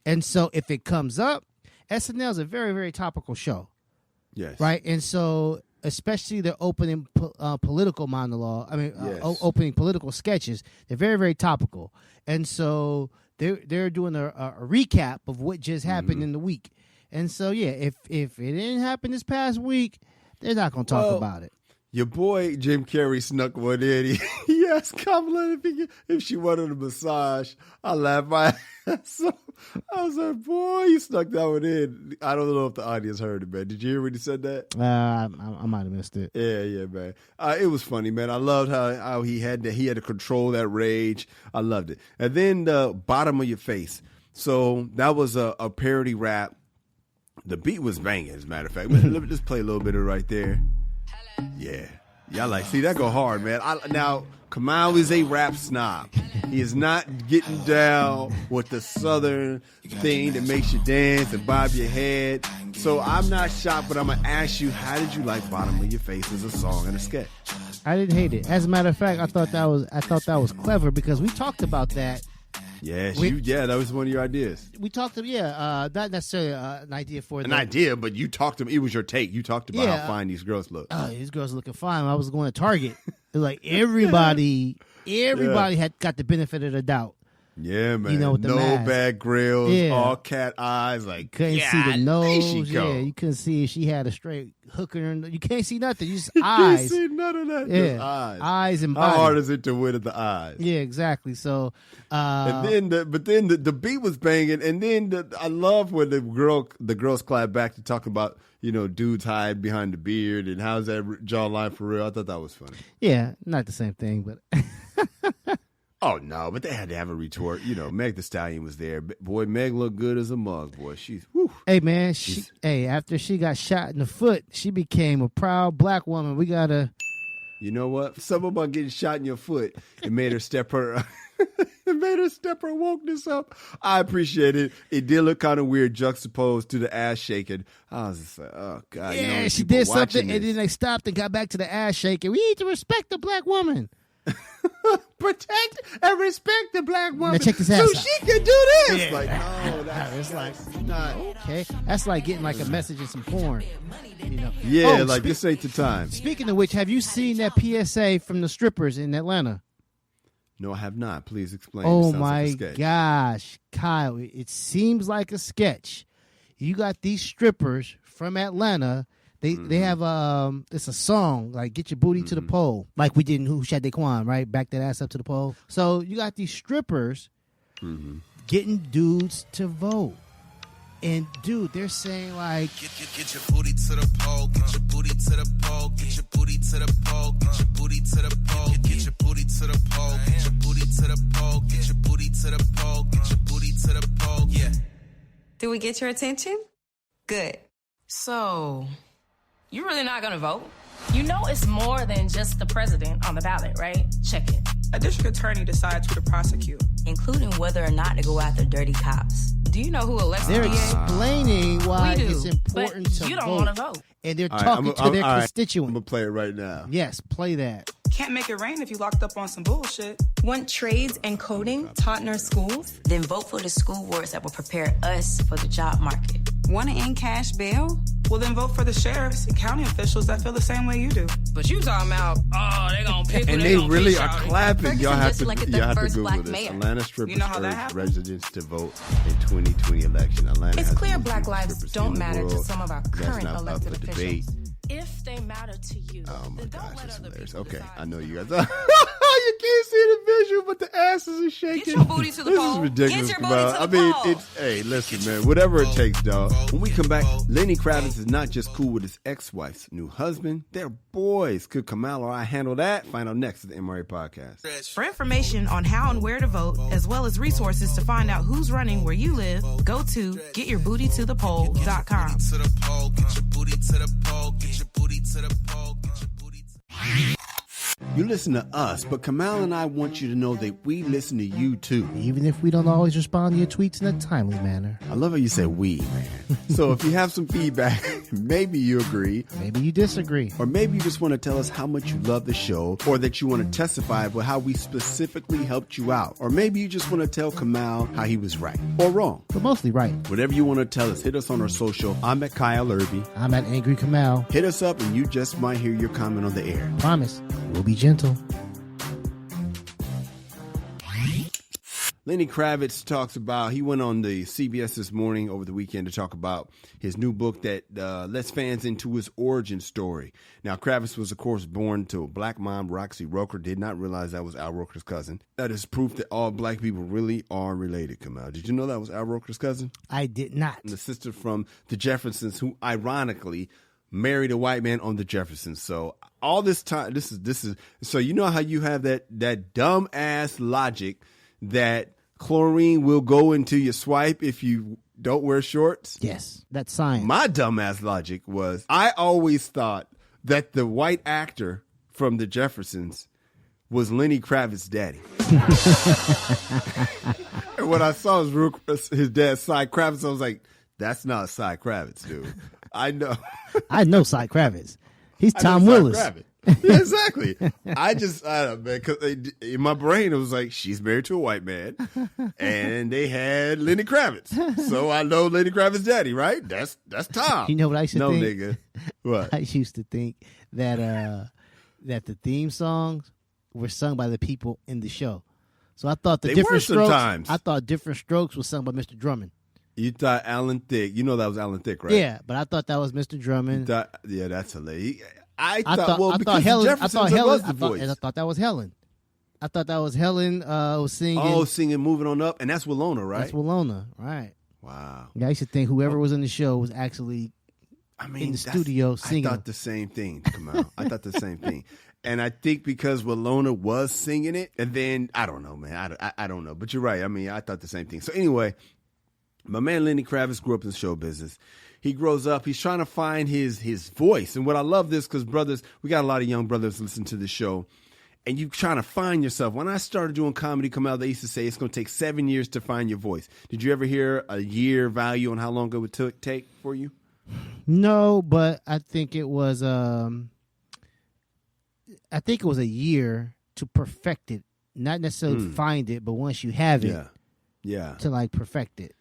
And so if it comes up, SNL is a very, very topical show.
Yes.
Right. And so especially their opening political monologue. Opening political sketches. They're very, very topical. And so they're doing a recap of what just happened in the week. And so, if it didn't happen this past week, they're not going to talk about it.
Your boy Jim Carrey snuck one in. He asked Kamala if she wanted a massage. I laughed my ass off. I was like, boy, you snuck that one in. I don't know if the audience heard it, man. Did you hear when he said that?
I might have missed it.
Yeah, man. It was funny, man. I loved how he had to control that rage. I loved it. And then the bottom of your face. So that was a parody rap. The beat was banging, as a matter of fact. Let me just play a little bit of it right there. Yeah. Y'all see that go hard, man. Now, Kamal is a rap snob. He is not getting down with the southern thing that makes you dance and bob your head. So I'm not shocked, but I'm going to ask you, how did you like Bottom of Your Face as a song and a sketch?
I didn't hate it. As a matter of fact, I thought that was clever, because we talked about that.
Yeah, that was one of your ideas.
We talked to not necessarily an idea for
an idea, but you talked to it was your take. You talked about how fine these girls look.
These girls are looking fine. I was going to Target. It was like everybody had got the benefit of the doubt.
Yeah, man.
With the mask.
Bad grills, all cat eyes, like
couldn't see the nose. You couldn't see if she had a straight hook in her. You can't see nothing. You just eyes.
You can't see none of that.
Yeah,
just
eyes and body.
How hard is it to win at the eyes?
Yeah, exactly. So,
and then the beat was banging, and then I love when the girls clap back to talk about dudes hide behind the beard and how's that jawline for real. I thought that was funny.
Yeah, not the same thing, but.
Oh, no, but they had to have a retort. Meg Thee Stallion was there. Boy, Meg looked good as a mug, boy. She's, whew.
Hey, man, after she got shot in the foot, she became a proud black woman. We got to...
You know what? Something about getting shot in your foot, it made her step her... wokeness up. I appreciate it. It did look kind of weird juxtaposed to the ass shaking. I was just like, oh, God.
Yeah, she did something, and then they stopped and got back to the ass shaking. We need to respect the black woman.
Protect and respect the black woman,
now check this out,
so she can do this.
Yeah.
Like, no, that's not
okay. That's like getting like a message in some porn.
Yeah, this ain't the time.
Speaking of which, have you seen that PSA from the strippers in Atlanta?
No, I have not. Please explain.
Oh my gosh, Kyle! It seems like a sketch. You got these strippers from Atlanta. They have it's a song like "Get Your Booty to the Pole," like we did in Who Shot Daquan, right? Back that ass up to the pole. So you got these strippers getting dudes to vote, and dude, they're saying like,
"Get your booty to the pole, get your booty to the pole, get your booty to the pole, get your booty to the pole, get your booty to the pole, get your booty to the pole, get your booty to the pole, get your booty to the pole." Yeah.
Did we get your attention? Good. So, you really not gonna vote? You know it's more than just the president on the ballot, right? Check it.
A district attorney decides who to prosecute,
including whether or not to go after dirty cops. Do you know who elects
They're
the DA?
explaining why it's important
but
to
you don't
vote.
want to vote.
And they're talking to their constituents.
I'm going to play it right now.
Yes, play that.
Can't make it rain if you locked up on some bullshit.
Want trades and coding taught in our schools?
Then vote for the school boards that will prepare us for the job market.
Want to end cash bail?
Well, then vote for the sheriffs and county officials that feel the same way you do.
But you talking about, they gonna pick
and they really are clapping. Y'all have to Google this.
Mayor.
Atlanta strippers urge residents to vote in 2020 election. Atlanta
it's
has
clear black lives don't matter to some of our current
not
elected
up for
officials.
debate.
If they matter to you,
oh my
then
gosh,
don't let
that's
other
hilarious.
people
Okay,
decide.
I know you guys. You can't see the visual, but the asses are shaking.
Get your booty to the
This
pole.
is ridiculous.
Get your booty
Kamal.
to
I
the
mean,
pole.
hey, listen, man. Whatever it takes, dog. When we come back, Lenny Kravitz is not just cool with his ex-wife's new husband. They're boys. Could Kamal or I handle that? Find out next at the MRA Podcast.
For information on how and where to vote, as well as resources to find out who's running where you live, go to getyourBootyToThePoll.com.
Get your booty to the pole. Get your booty to the pole. Get your booty to the pole.
You listen to us, but Kamal and I want you to know that we listen to you too.
Even if we don't always respond to your tweets in a timely manner.
I love how you say we, man. So if you have some feedback, maybe you agree.
Maybe you disagree.
Or maybe you just want to tell us how much you love the show, or that you want to testify about how we specifically helped you out. Or maybe you just want to tell Kamal how he was right or wrong.
But mostly right.
Whatever you want to tell us, hit us on our social. I'm at Kyle Irby.
I'm at Angry Kamal.
Hit us up and you just might hear your comment on the air.
Promise, we'll be gentle.
Lenny Kravitz talks about, he went on the CBS this morning over the weekend to talk about his new book that lets fans into his origin story. Now, Kravitz was, of course, born to a black mom, Roxy Roker. Did not realize that was Al Roker's cousin. That is proof that all black people really are related, Kamal. Did you know that was Al Roker's cousin?
I did not.
And the sister from the Jeffersons, who ironically married a white man on the Jeffersons. So all this time, this is so you know how you have that dumb ass logic that chlorine will go into your swipe if you don't wear shorts?
Yes, that's science.
My dumbass logic was, I always thought that the white actor from the Jeffersons was Lenny Kravitz's daddy. And when I saw his dad, Cy Kravitz, I was like, that's not Cy Kravitz, dude. I know.
I know Cy Kravitz. He's Tom Willis.
Yeah, exactly. I don't know, man, because in my brain it was like, she's married to a white man, and they had Lenny Kravitz, so I know Lenny Kravitz's daddy, right? That's Tom.
You know what I used to think?
No, nigga. What?
I used to think that the theme songs were sung by the people in the show. So I thought
They were sometimes.
I thought Different Strokes was sung by Mr. Drummond.
You thought Alan Thicke? You know that was Alan Thicke, right?
Yeah, but I thought that was Mr. Drummond.
Yeah, that's hilarious. I
thought
Helen.
I thought that was Helen. I thought that was Helen was singing.
Oh, singing "Moving On Up," and that's Willona, right?
That's Willona, right?
Wow.
Yeah, I used to think whoever was in the show was actually in the studio singing.
I thought the same thing, Kamal. I thought the same thing. And I think because Willona was singing it, and then, I don't know, man. I don't know. But you're right. I mean, I thought the same thing. So anyway, my man Lenny Kravitz grew up in show business. He grows up. He's trying to find his voice. And what I love this, because brothers, we got a lot of young brothers listen to the show. And you trying to find yourself. When I started doing comedy, Kamal, they used to say it's going to take 7 years to find your voice. Did you ever hear a year value on how long it would take for you?
No, but I think it was a year to perfect it. Not necessarily find it, but once you have it, to like perfect it.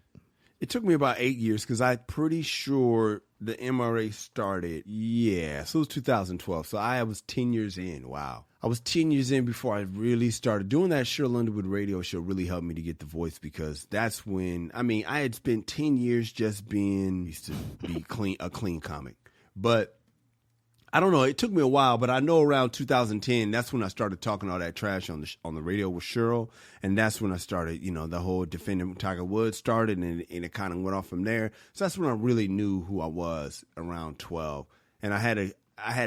It took me about 8 years because I'm pretty sure the MRA started. Yeah, so it was 2012. So I was 10 years in. Wow. I was 10 years in before I really started doing that. Cheryl Underwood radio show really helped me to get the voice, because that's when, I mean, I had spent 10 years just used to be a clean comic. But I don't know. It took me a while, but I know around 2010, that's when I started talking all that trash on the radio with Cheryl. And that's when I started, the whole defending Tiger Woods started, and it kind of went off from there. So that's when I really knew who I was, around 12. And I had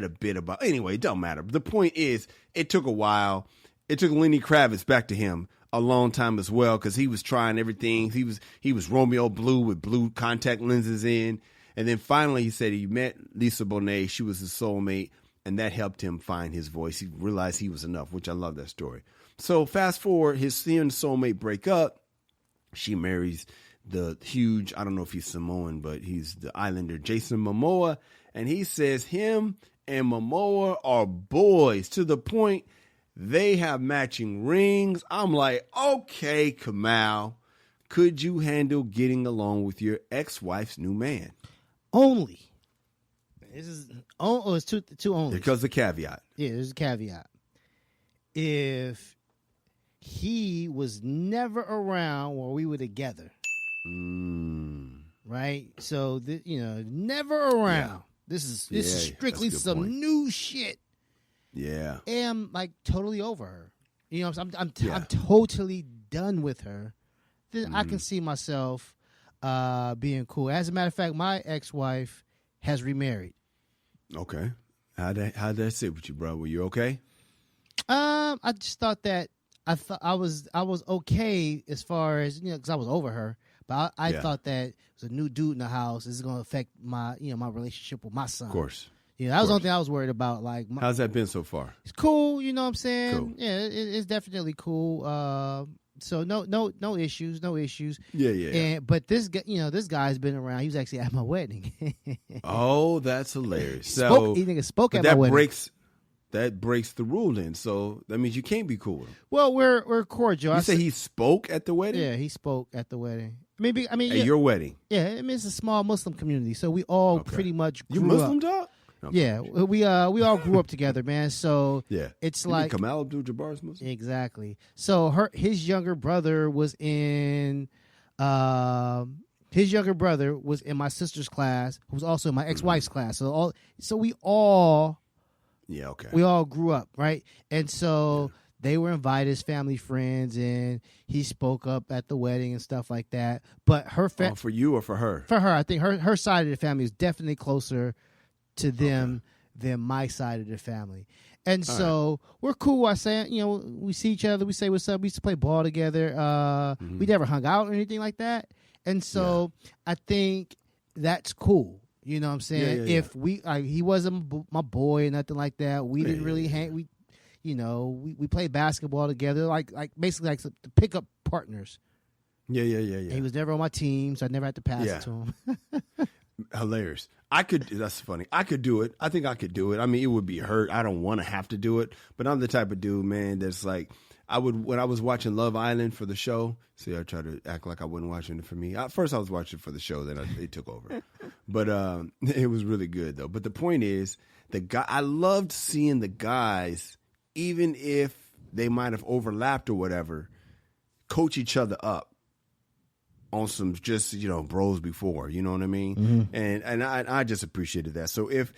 a bit about, anyway, it don't matter. But the point is, it took a while. It took Lenny Kravitz, back to him, a long time as well, because he was trying everything. He was Romeo Blue with blue contact lenses in. And then finally, he said he met Lisa Bonet. She was his soulmate, and that helped him find his voice. He realized he was enough, which I love that story. So fast forward, his soulmate break up. She marries the huge, I don't know if he's Samoan, but he's the Islander, Jason Momoa. And he says him and Momoa are boys to the point they have matching rings. I'm like, okay, Kamal, could you handle getting along with your ex-wife's new man?
Only. It's two only.
Because the caveat.
Yeah, there's a caveat. If he was never around while we were together. Right? So, never around. Yeah. This is strictly some point. New shit.
Yeah.
And I'm like totally over her. You know, I'm totally done with her. Then I can see myself being cool. As a matter of fact, my ex-wife has remarried.
Okay. How'd that sit with you, bro? Were you okay?
I just thought that I was okay as far as, because I was over her. But I thought that there's a new dude in the house. This is going to affect my relationship with my son.
Of course.
That was the only thing I was worried about. Like,
how's that been so far?
It's cool. You know what I'm saying?
Cool.
Yeah, it's definitely cool. So no issues.
Yeah.
But this guy's been around. He was actually at my wedding.
Oh, that's hilarious. So
he spoke at my wedding.
That breaks the rule then. So that means you can't be cool with him.
Well, we're cordial.
You say he spoke at the wedding?
Yeah, he spoke at the wedding. Maybe
at your wedding.
Yeah, it's a small Muslim community, so we all pretty much grew
you Muslim,
up.
dog?
Yeah, we all grew up together, man. So it's like
Kamal Abdul-Jabbar's Muslim.
Exactly. So his younger brother was in my sister's class, who was also in my ex-wife's class. So we all grew up, right? And so they were invited as family friends, and he spoke up at the wedding and stuff like that. But her
for you or for her?
For her, I think her side of the family is definitely closer to them than my side of the family. And so we're cool. I say, we see each other, we say what's up. We used to play ball together. We never hung out or anything like that. And so I think that's cool. You know what I'm saying?
Yeah.
If he wasn't my boy or nothing like that. We didn't really hang. We played basketball together, like basically like the pickup partners.
Yeah.
He was never on my team, so I never had to pass it to him.
Hilarious. That's funny. I could do it. I think I could do it. I mean, it would be hurt. I don't want to have to do it, but I'm the type of dude, man, that's like, when I was watching Love Island for the show, see, I try to act like I wasn't watching it for me. First I was watching it for the show, then they took over. But it was really good though. But the point is, I loved seeing the guys, even if they might have overlapped or whatever, coach each other up on some just, bros before, you know what I mean? Mm-hmm. And I just appreciated that. So if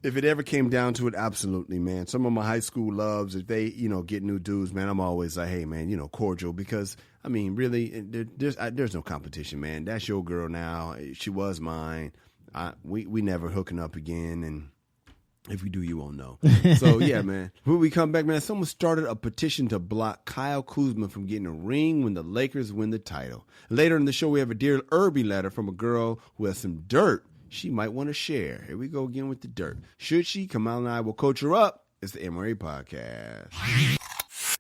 it ever came down to it, absolutely, man. Some of my high school loves, if they, get new dudes, man, I'm always like, hey, man, cordial, because, I mean, really, there's no competition, man. That's your girl now. She was mine. We never hooking up again, and if we do, you won't know. So, yeah, man. When we come back, man, someone started a petition to block Kyle Kuzma from getting a ring when the Lakers win the title. Later in the show, we have a Dear Irby letter from a girl who has some dirt she might want to share. Here we go again with the dirt. Should she? Kamal and I will coach her up. It's the MRA Podcast.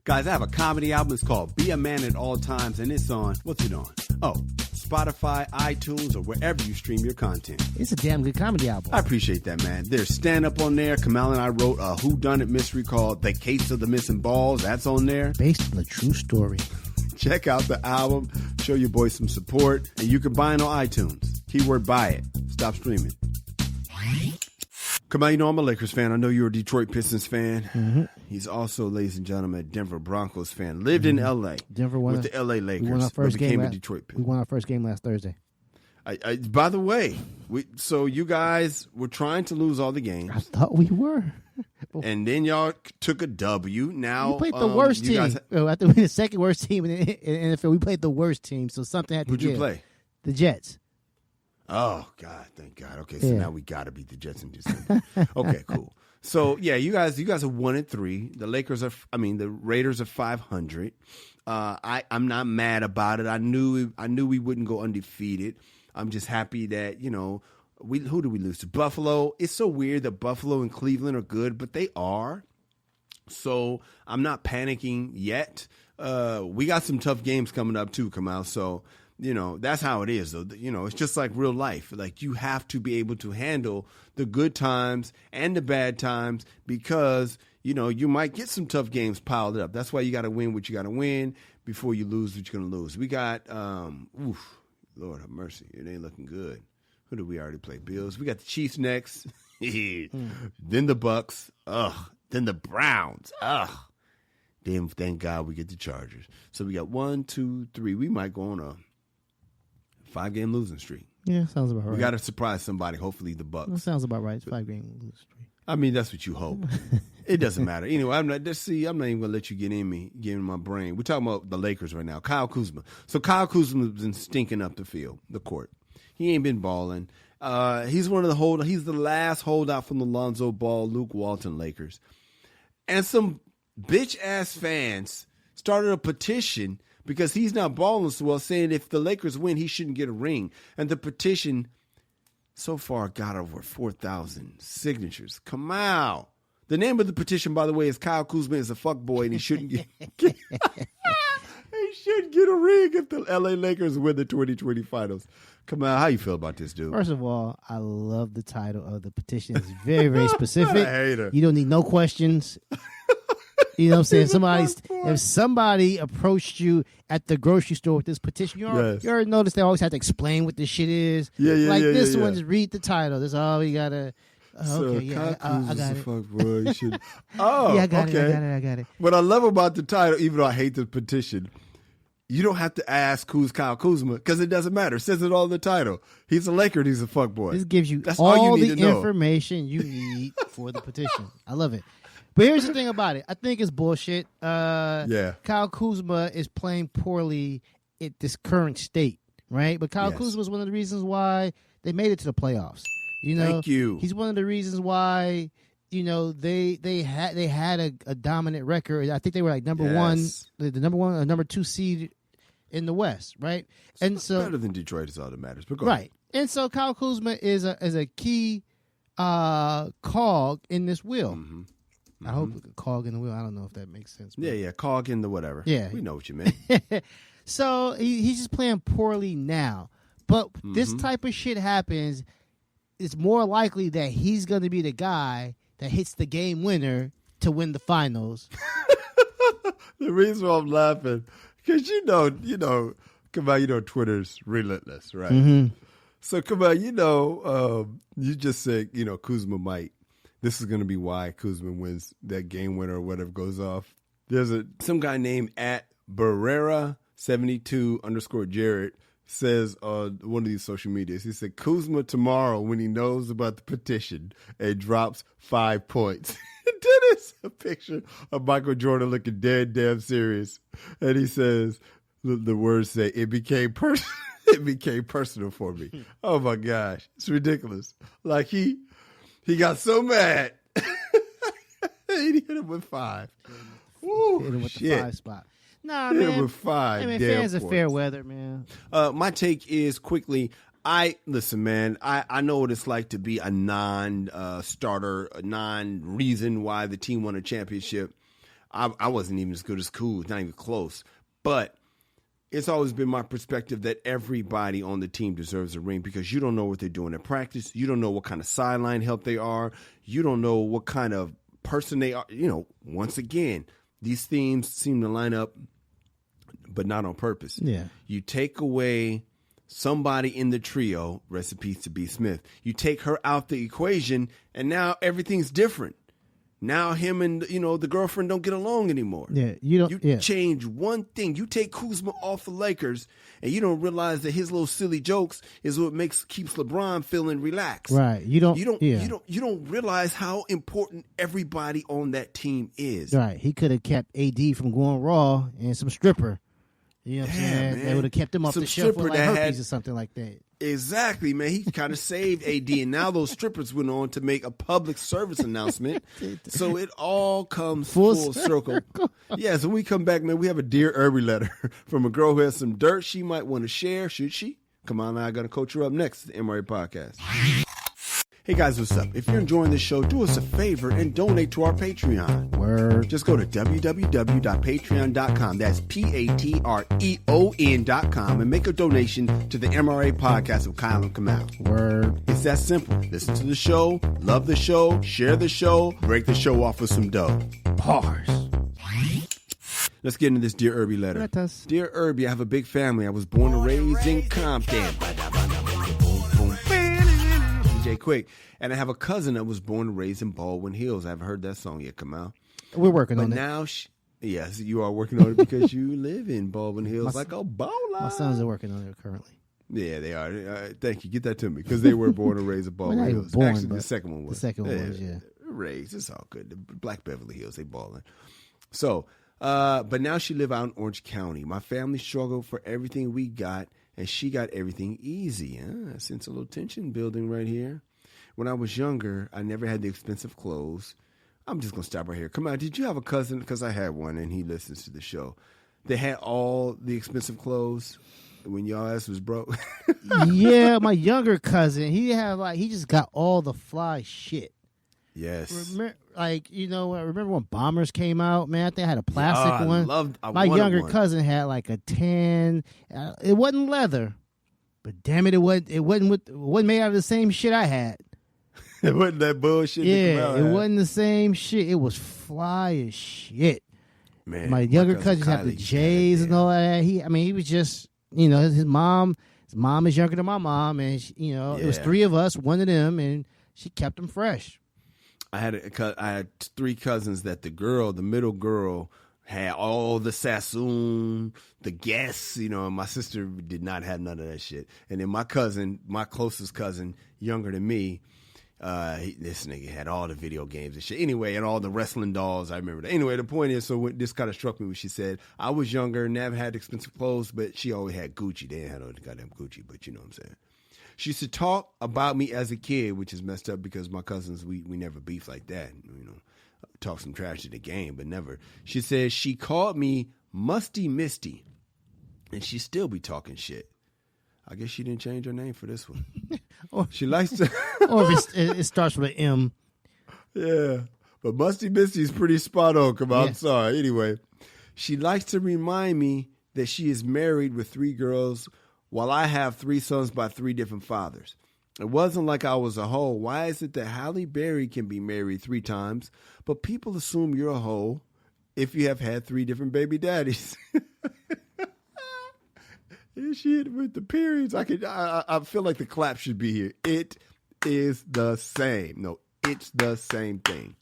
Guys, I have a comedy album. It's called Be a Man at All Times, and it's on, what's it on? Oh, Spotify, iTunes, or wherever you stream your content.
It's a damn good comedy album.
I appreciate that, man. There's stand-up on there. Kamal and I wrote a whodunit mystery called The Case of the Missing Balls. That's on there.
Based on a true story.
Check out the album. Show your boy some support. And you can buy it on iTunes. Keyword buy it. Stop streaming. Kamal, I'm a Lakers fan. I know you're a Detroit Pistons fan.
Mm-hmm.
He's also, ladies and gentlemen, a Denver Broncos fan. Lived in L.A.
Denver won
with the L.A. Lakers.
We won our first
became
game
a Detroit Pistons.
We won our first game last Thursday.
By the way, so you guys were trying to lose all the games.
I thought we were.
And then y'all took a W. Now
we played the worst team. After we the second worst team in the NFL, we played the worst team. So something had to
give. Who'd you play?
The Jets.
Oh God! Thank God. Okay, so now we got to beat the Jets in December. Okay, cool. So yeah, you guys are 1-3. The the Raiders are 500. I'm not mad about it. I knew we wouldn't go undefeated. I'm just happy that Who do we lose to? Buffalo. It's so weird that Buffalo and Cleveland are good, but they are. So I'm not panicking yet. We got some tough games coming up too, Kamal. So, that's how it is, though. It's just like real life. Like, you have to be able to handle the good times and the bad times because, you might get some tough games piled up. That's why you got to win what you got to win before you lose what you're going to lose. We got, Lord have mercy. It ain't looking good. Who did we already play? Bills. We got the Chiefs next. Then the Bucks. Then the Browns. Then thank God we get the Chargers. So we got 1, 2, 3. We might go on a 5-game losing streak.
Yeah, sounds about right.
We got to surprise somebody. Hopefully the Bucks.
That sounds about right. It's 5-game losing streak.
I mean, that's what you hope. It doesn't matter. Anyway, I'm not even going to let you get in my brain. We're talking about the Lakers right now. Kyle Kuzma. So Kyle Kuzma's been stinking up the court. He ain't been balling. He's the last holdout from the Lonzo Ball, Luke Walton Lakers. And some bitch-ass fans started a petition because he's not balling so well, saying if the Lakers win, he shouldn't get a ring. And the petition so far got over 4,000 signatures. Kamal. The name of the petition, by the way, is Kyle Kuzma is a fuckboy and he shouldn't get he should get a ring if the LA Lakers win the 2020 finals. Kamal, how you feel about this, dude?
First of all, I love the title of the petition. It's very, very specific.
I hate her.
You don't need no questions. You know what I'm saying? If somebody approached you at the grocery store with this petition, you already noticed they always have to explain what this shit is. This one, just read the title. That's all you gotta. Okay, I got it.
Fuck boy, you should.
I got it.
What I love about the title, even though I hate the petition, you don't have to ask who's Kyle Kuzma because it doesn't matter. It says it all in the title. He's a Laker and he's a fuckboy.
This gives you
That's
all
you need
the
to know.
information you need for the petition. I love it. But here's the thing about it. I think it's bullshit. Kyle Kuzma is playing poorly at this current state, right? But Kyle Kuzma is one of the reasons why they made it to the playoffs.
Thank you.
He's one of the reasons why they had a dominant record. I think they were like number one or number 2 seed in the West, right? And so
better than Detroit is all that matters. But go
right.
ahead.
And so Kyle Kuzma is a key cog in this wheel.
Mm-hmm.
I hope cog in the wheel. I don't know if that makes sense.
Yeah, cog in the whatever.
Yeah,
we know what you meant.
So he's just playing poorly now. But this type of shit happens. It's more likely that he's going to be the guy that hits the game winner to win the finals.
The reason why I'm laughing, because Kamal, Twitter's relentless, right? Mm-hmm. So Kamal, you just said, Kuzma might. This is going to be why Kuzma wins that game winner or whatever goes off. There's some guy named @Barrera72_Jared says on one of these social medias, he said, Kuzma tomorrow when he knows about the petition and drops 5 points. And then it's a picture of Michael Jordan looking damn serious. And he says, the words say, it became personal for me. Oh my gosh. It's ridiculous. Like he got so mad. He hit him with 5. Ooh,
hit him with
shit.
the 5 spot. Nah,
hit
man.
him with 5.
I mean, fans are fair weather, man.
My take is quickly. Listen, man. I know what it's like to be a non-starter, a non-reason why the team won a championship. I wasn't even as good as Kuz, not even close. But it's always been my perspective that everybody on the team deserves a ring because you don't know what they're doing at practice. You don't know what kind of sideline help they are. You don't know what kind of person they are. Once again, these themes seem to line up, but not on purpose.
Yeah.
You take away somebody in the trio, rest in peace to B. Smith. You take her out the equation, and now everything's different. Now him and the girlfriend don't get along anymore.
Yeah, you
change one thing. You take Kuzma off the Lakers, and you don't realize that his little silly jokes is what keeps LeBron feeling relaxed.
Right. You
don't realize how important everybody on that team is.
Right. He could have kept AD from going raw and some stripper. You know what I'm saying?
Man.
They would have kept him off the shelf with like herpes or something like that.
Exactly, man. He kind of saved AD, and now those strippers went on to make a public service announcement. So it all comes full circle. Yeah, so when we come back, man, we have a Dear Irby letter from a girl who has some dirt she might want to share. Should she? Kamal and I are going to coach her up next to the MRA Podcast. Hey guys, what's up? If you're enjoying this show, do us a favor and donate to our Patreon.
Word.
Just go to www.patreon.com. That's Patreon.com and make a donation to the MRA Podcast with Kyle and Kamal.
Word.
It's that simple. Listen to the show, love the show, share the show, break the show off with some dough.
Bars.
Let's get into this Dear Irby letter. Dear Irby, I have a big family. I was born and raised in Compton. DJ Quick. And I have a cousin that was born and raised in Baldwin Hills. I haven't heard that song yet, Kamal.
We're working on it.
But now, yes, you are working on it because you live in Baldwin Hills like a bowler.
My sons are working on it currently.
Yeah, they are. Thank you. Get that to me because they were born and raised in Baldwin Hills. Actually, the second one was.
The second one was, yeah.
Raised. It's all good. The Black Beverly Hills, they balling. So, but now she live out in Orange County. My family struggled for everything we got, and she got everything easy. I sense a little tension building right here. When I was younger, I never had the expensive clothes. I'm just going to stop right here. Come on, did you have a cousin? Because I had one, and he listens to the show. They had all the expensive clothes when y'all ass was broke.
Yeah, my younger cousin, he just got all the fly shit.
Yes.
Remember when Bombers came out, man? I think I had a plastic one. My younger cousin had like a tan. It wasn't leather, but damn it, it wasn't made out of the same shit I had.
It wasn't that bullshit.
Yeah, it wasn't the same shit. It was fly as shit.
Man,
my younger cousin had the J's and all that. He was just, his mom. His mom is younger than my mom, and it was three of us, one of them, and she kept them fresh.
I had three cousins that the middle girl, had all the Sassoon, the Guess, and my sister did not have none of that shit. And then my closest cousin, younger than me, this nigga had all the video games and shit. Anyway, and all the wrestling dolls, I remember that. Anyway, the point is, this kind of struck me when she said, I was younger, never had expensive clothes, but she always had Gucci. They didn't have no goddamn Gucci, but you know what I'm saying. She used to talk about me as a kid, which is messed up because my cousins, we never beefed like that. Talk some trash to the game, but never. She says she called me Musty Misty, and she still be talking shit. I guess she didn't change her name for this one. She likes to...
or if it starts with an M.
Yeah, but Musty Misty is pretty spot on, Kamal. I'm sorry. Anyway, she likes to remind me that she is married with 3 girls while I have 3 sons by 3 different fathers. It wasn't like I was a hoe. Why is it that Halle Berry can be married 3 times, but people assume you're a hoe if you have had 3 different baby daddies? Shit with the periods. I feel like the clap should be here. It is the same. No, it's the same thing.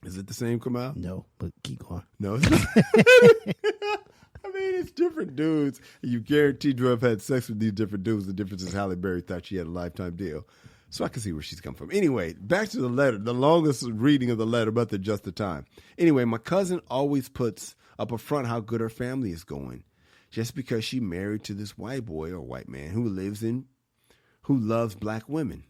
Is it the same, Kamal?
No, but keep going.
No, it's not. It's different dudes. You guaranteed to have had sex with these different dudes. The difference is Halle Berry thought she had a lifetime deal. So I can see where she's come from. Anyway, back to the letter. The longest reading of the letter, but just the time. Anyway, my cousin always puts up a front how good her family is going. Just because she married to this white boy or white man who loves black women.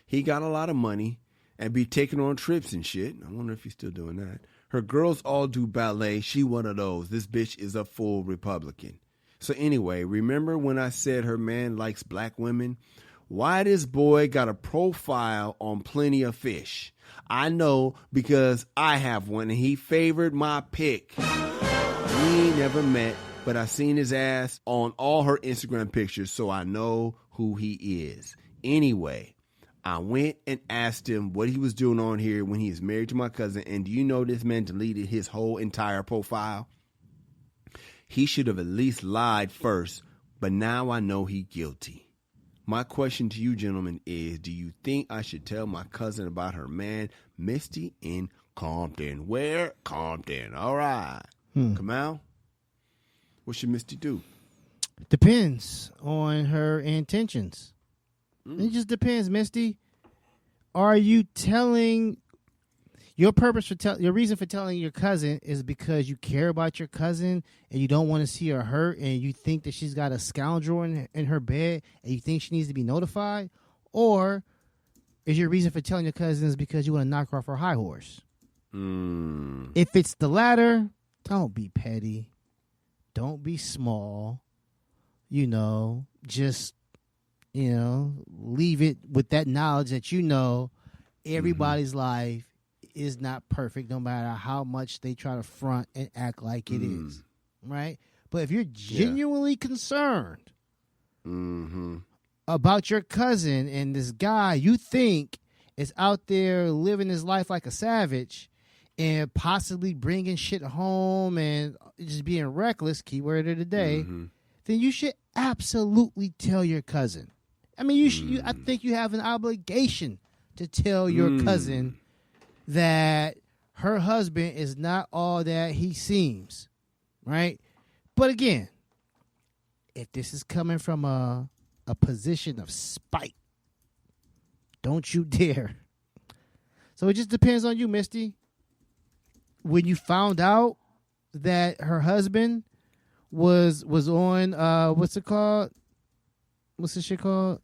He got a lot of money and be taking on trips and shit. I wonder if he's still doing that. Her girls all do ballet. She one of those. This bitch is a full Republican. So anyway, remember when I said her man likes black women? Why this boy got a profile on Plenty of Fish? I know because I have one and he favored my pick. We ain't never met, but I seen his ass on all her Instagram pictures, so I know who he is. Anyway, I went and asked him what he was doing on here when he is married to my cousin, and do you know this man deleted his whole entire profile? He should have at least lied first, but now I know he guilty. My question to you gentlemen is, do you think I should tell my cousin about her man, Misty, in Compton? Where? Compton. All right. Kamal, what should Misty do?
Depends on her intentions. It just depends, Misty. Are you telling your purpose for your reason for telling your cousin is because you care about your cousin and you don't want to see her hurt and you think that she's got a scoundrel in her bed and you think she needs to be notified? Or is your reason for telling your cousin is because you want to knock her off her high horse? If it's the latter, don't be petty. Don't be small. just, leave it with that knowledge that, everybody's life is not perfect, no matter how much they try to front and act like it is. Right? But if you're genuinely concerned about your cousin and this guy you think is out there living his life like a savage and possibly bringing shit home and just being reckless, keyword of the day, then you should absolutely tell your cousin. I mean, I think you have an obligation to tell your cousin that her husband is not all that he seems, right? But again, if this is coming from a position of spite, don't you dare. So it just depends on you, Misty. When you found out that her husband was on what's it called? What's this shit called?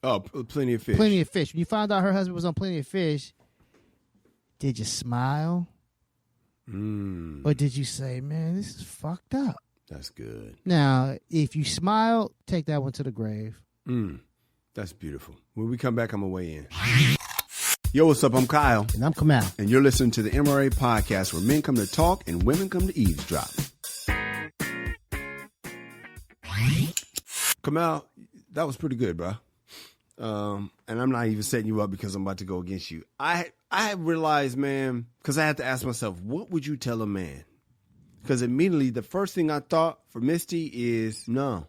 Oh, Plenty of Fish.
Plenty of Fish. When you found out her husband was on Plenty of Fish, did you smile? Or did you say, man, this is fucked up?
That's good.
Now, if you smile, take that one to the grave.
That's beautiful. When we come back, I'm going to weigh in. Yo, what's up? I'm Kyle.
And I'm Kamal.
And you're listening to the MRA podcast where men come to talk and women come to eavesdrop. Kamal, that was pretty good, bro. And I'm not even setting you up because I'm about to go against you. I realized, man, because I had to ask myself, what would you tell a man? Because immediately the first thing I thought for Misty is, no,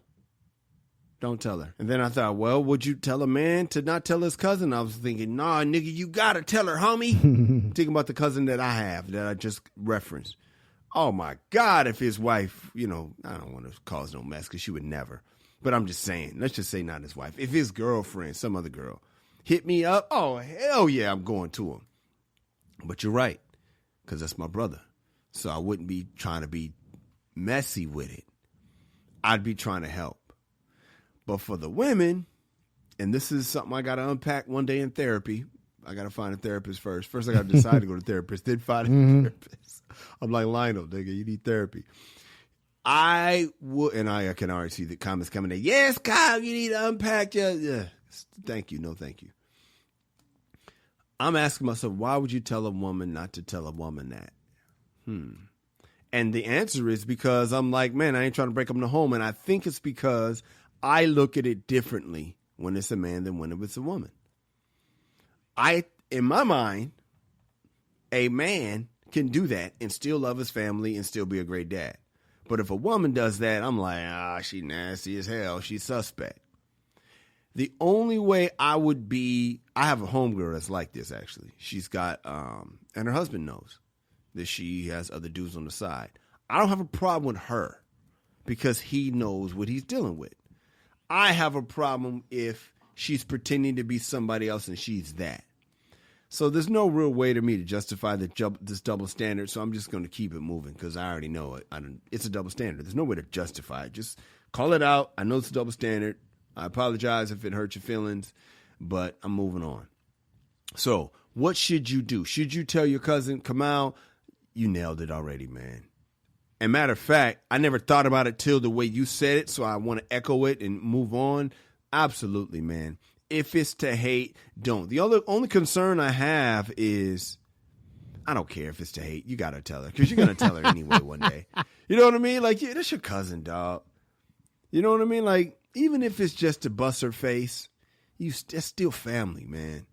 don't tell her. And then I thought, well, would you tell a man to not tell his cousin? I was thinking, nah, nigga, you got to tell her, homie. Thinking about the cousin that I have that I just referenced. Oh, my God, if his wife, I don't want to cause no mess because she would never. But I'm just saying, let's just say not his wife. If his girlfriend, some other girl, hit me up, oh, hell yeah, I'm going to him. But you're right, because that's my brother. So I wouldn't be trying to be messy with it. I'd be trying to help. But for the women, and this is something I got to unpack one day in therapy. I got to find a therapist first. First, I got to decide to go to therapist, then find a therapist. I'm like, Lionel, nigga, you need therapy. I would, and I can already see the comments coming in. Yes, Kyle, you need to unpack your. Yeah. Thank you. No, thank you. I'm asking myself, why would you tell a woman not to tell a woman that? And the answer is because I'm like, man, I ain't trying to break up the home. And I think it's because I look at it differently when it's a man than when it's a woman. In my mind, a man can do that and still love his family and still be a great dad. But if a woman does that, I'm like, she nasty as hell. She's suspect. The only way I would be, I have a homegirl that's like this, actually. She's got, and her husband knows that she has other dudes on the side. I don't have a problem with her because he knows what he's dealing with. I have a problem if she's pretending to be somebody else and she's that. So there's no real way to me to justify this double standard, so I'm just going to keep it moving because I already know it. It's a double standard. There's no way to justify it. Just call it out. I know it's a double standard. I apologize if it hurts your feelings, but I'm moving on. So what should you do? Should you tell your cousin, Kamal? You nailed it already, man. And matter of fact, I never thought about it till the way you said it, so I want to echo it and move on. Absolutely, man. If it's to hate, don't. The only concern I have is, I don't care if it's to hate. You got to tell her because you're going to tell her anyway one day. You know what I mean? Like, yeah, that's your cousin, dog. You know what I mean? Like, even if it's just to bust her face, that's still family, man.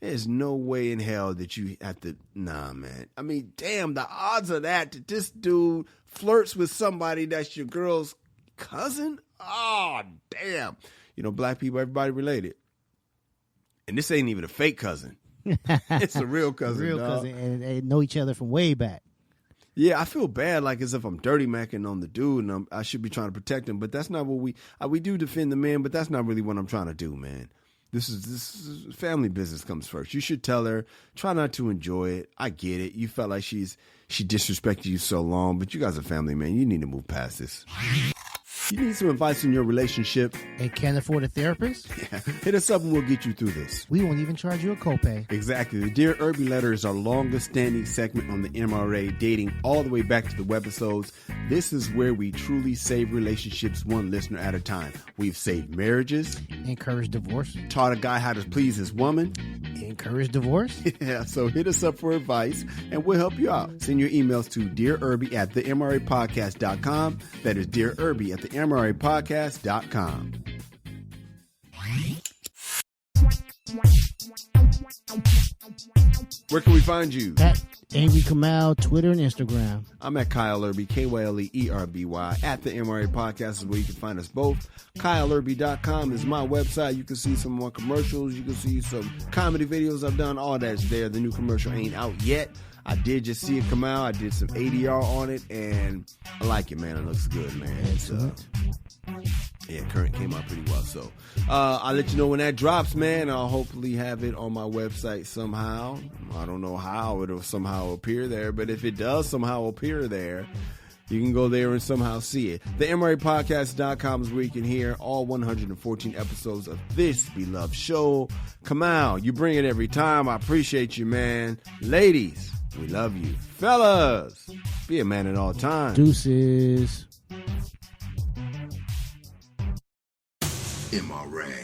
There's no way in hell that you have to, nah, man. I mean, damn, the odds of that this dude flirts with somebody that's your girl's cousin? Oh, damn. Black people, everybody related. And this ain't even a fake cousin. It's a real cousin,
cousin, and they know each other from way back.
Yeah, I feel bad, like as if I'm dirty macking on the dude, and I should be trying to protect him. But that's not what we do defend the man, but that's not really what I'm trying to do, man. This is family business comes first. You should tell her. Try not to enjoy it. I get it. You felt like she disrespected you so long, but you guys are family, man. You need to move past this. You need some advice in your relationship
and can't afford a therapist?
Yeah. Hit us up and we'll get you through this.
We won't even charge you a copay.
Exactly. The Dear Irby letter is our longest standing segment on the MRA, dating all the way back to the webisodes. This is where we truly save relationships one listener at a time. We've saved marriages.
Encouraged divorce.
Taught a guy how to please his woman.
Encouraged divorce.
Yeah, so hit us up for advice and we'll help you out. Send your emails to dearirby@themrapodcast.com. That is dearirby@themrapodcast.com. Where can we find you?
At Angry Kamal, Twitter and Instagram.
I'm at Kyle Irby, KYLEERBY. At the MRA Podcast is where you can find us both. KyleIrby.com is my website. You can see some more commercials. You can see some comedy videos I've done. All that's there. The new commercial ain't out yet. I did just see it come out. I did some ADR on it, and I like it, man. It looks good, man. It's, yeah, current came out pretty well. So I'll let you know when that drops, man. I'll hopefully have it on my website somehow. I don't know how it'll somehow appear there, but if it does somehow appear there, you can go there and somehow see it. The MRApodcast.com is where you can hear all 114 episodes of this beloved show. Kamal, you bring it every time. I appreciate you, man. Ladies, we love you. Fellas, be a man at all times.
Deuces.
MRA.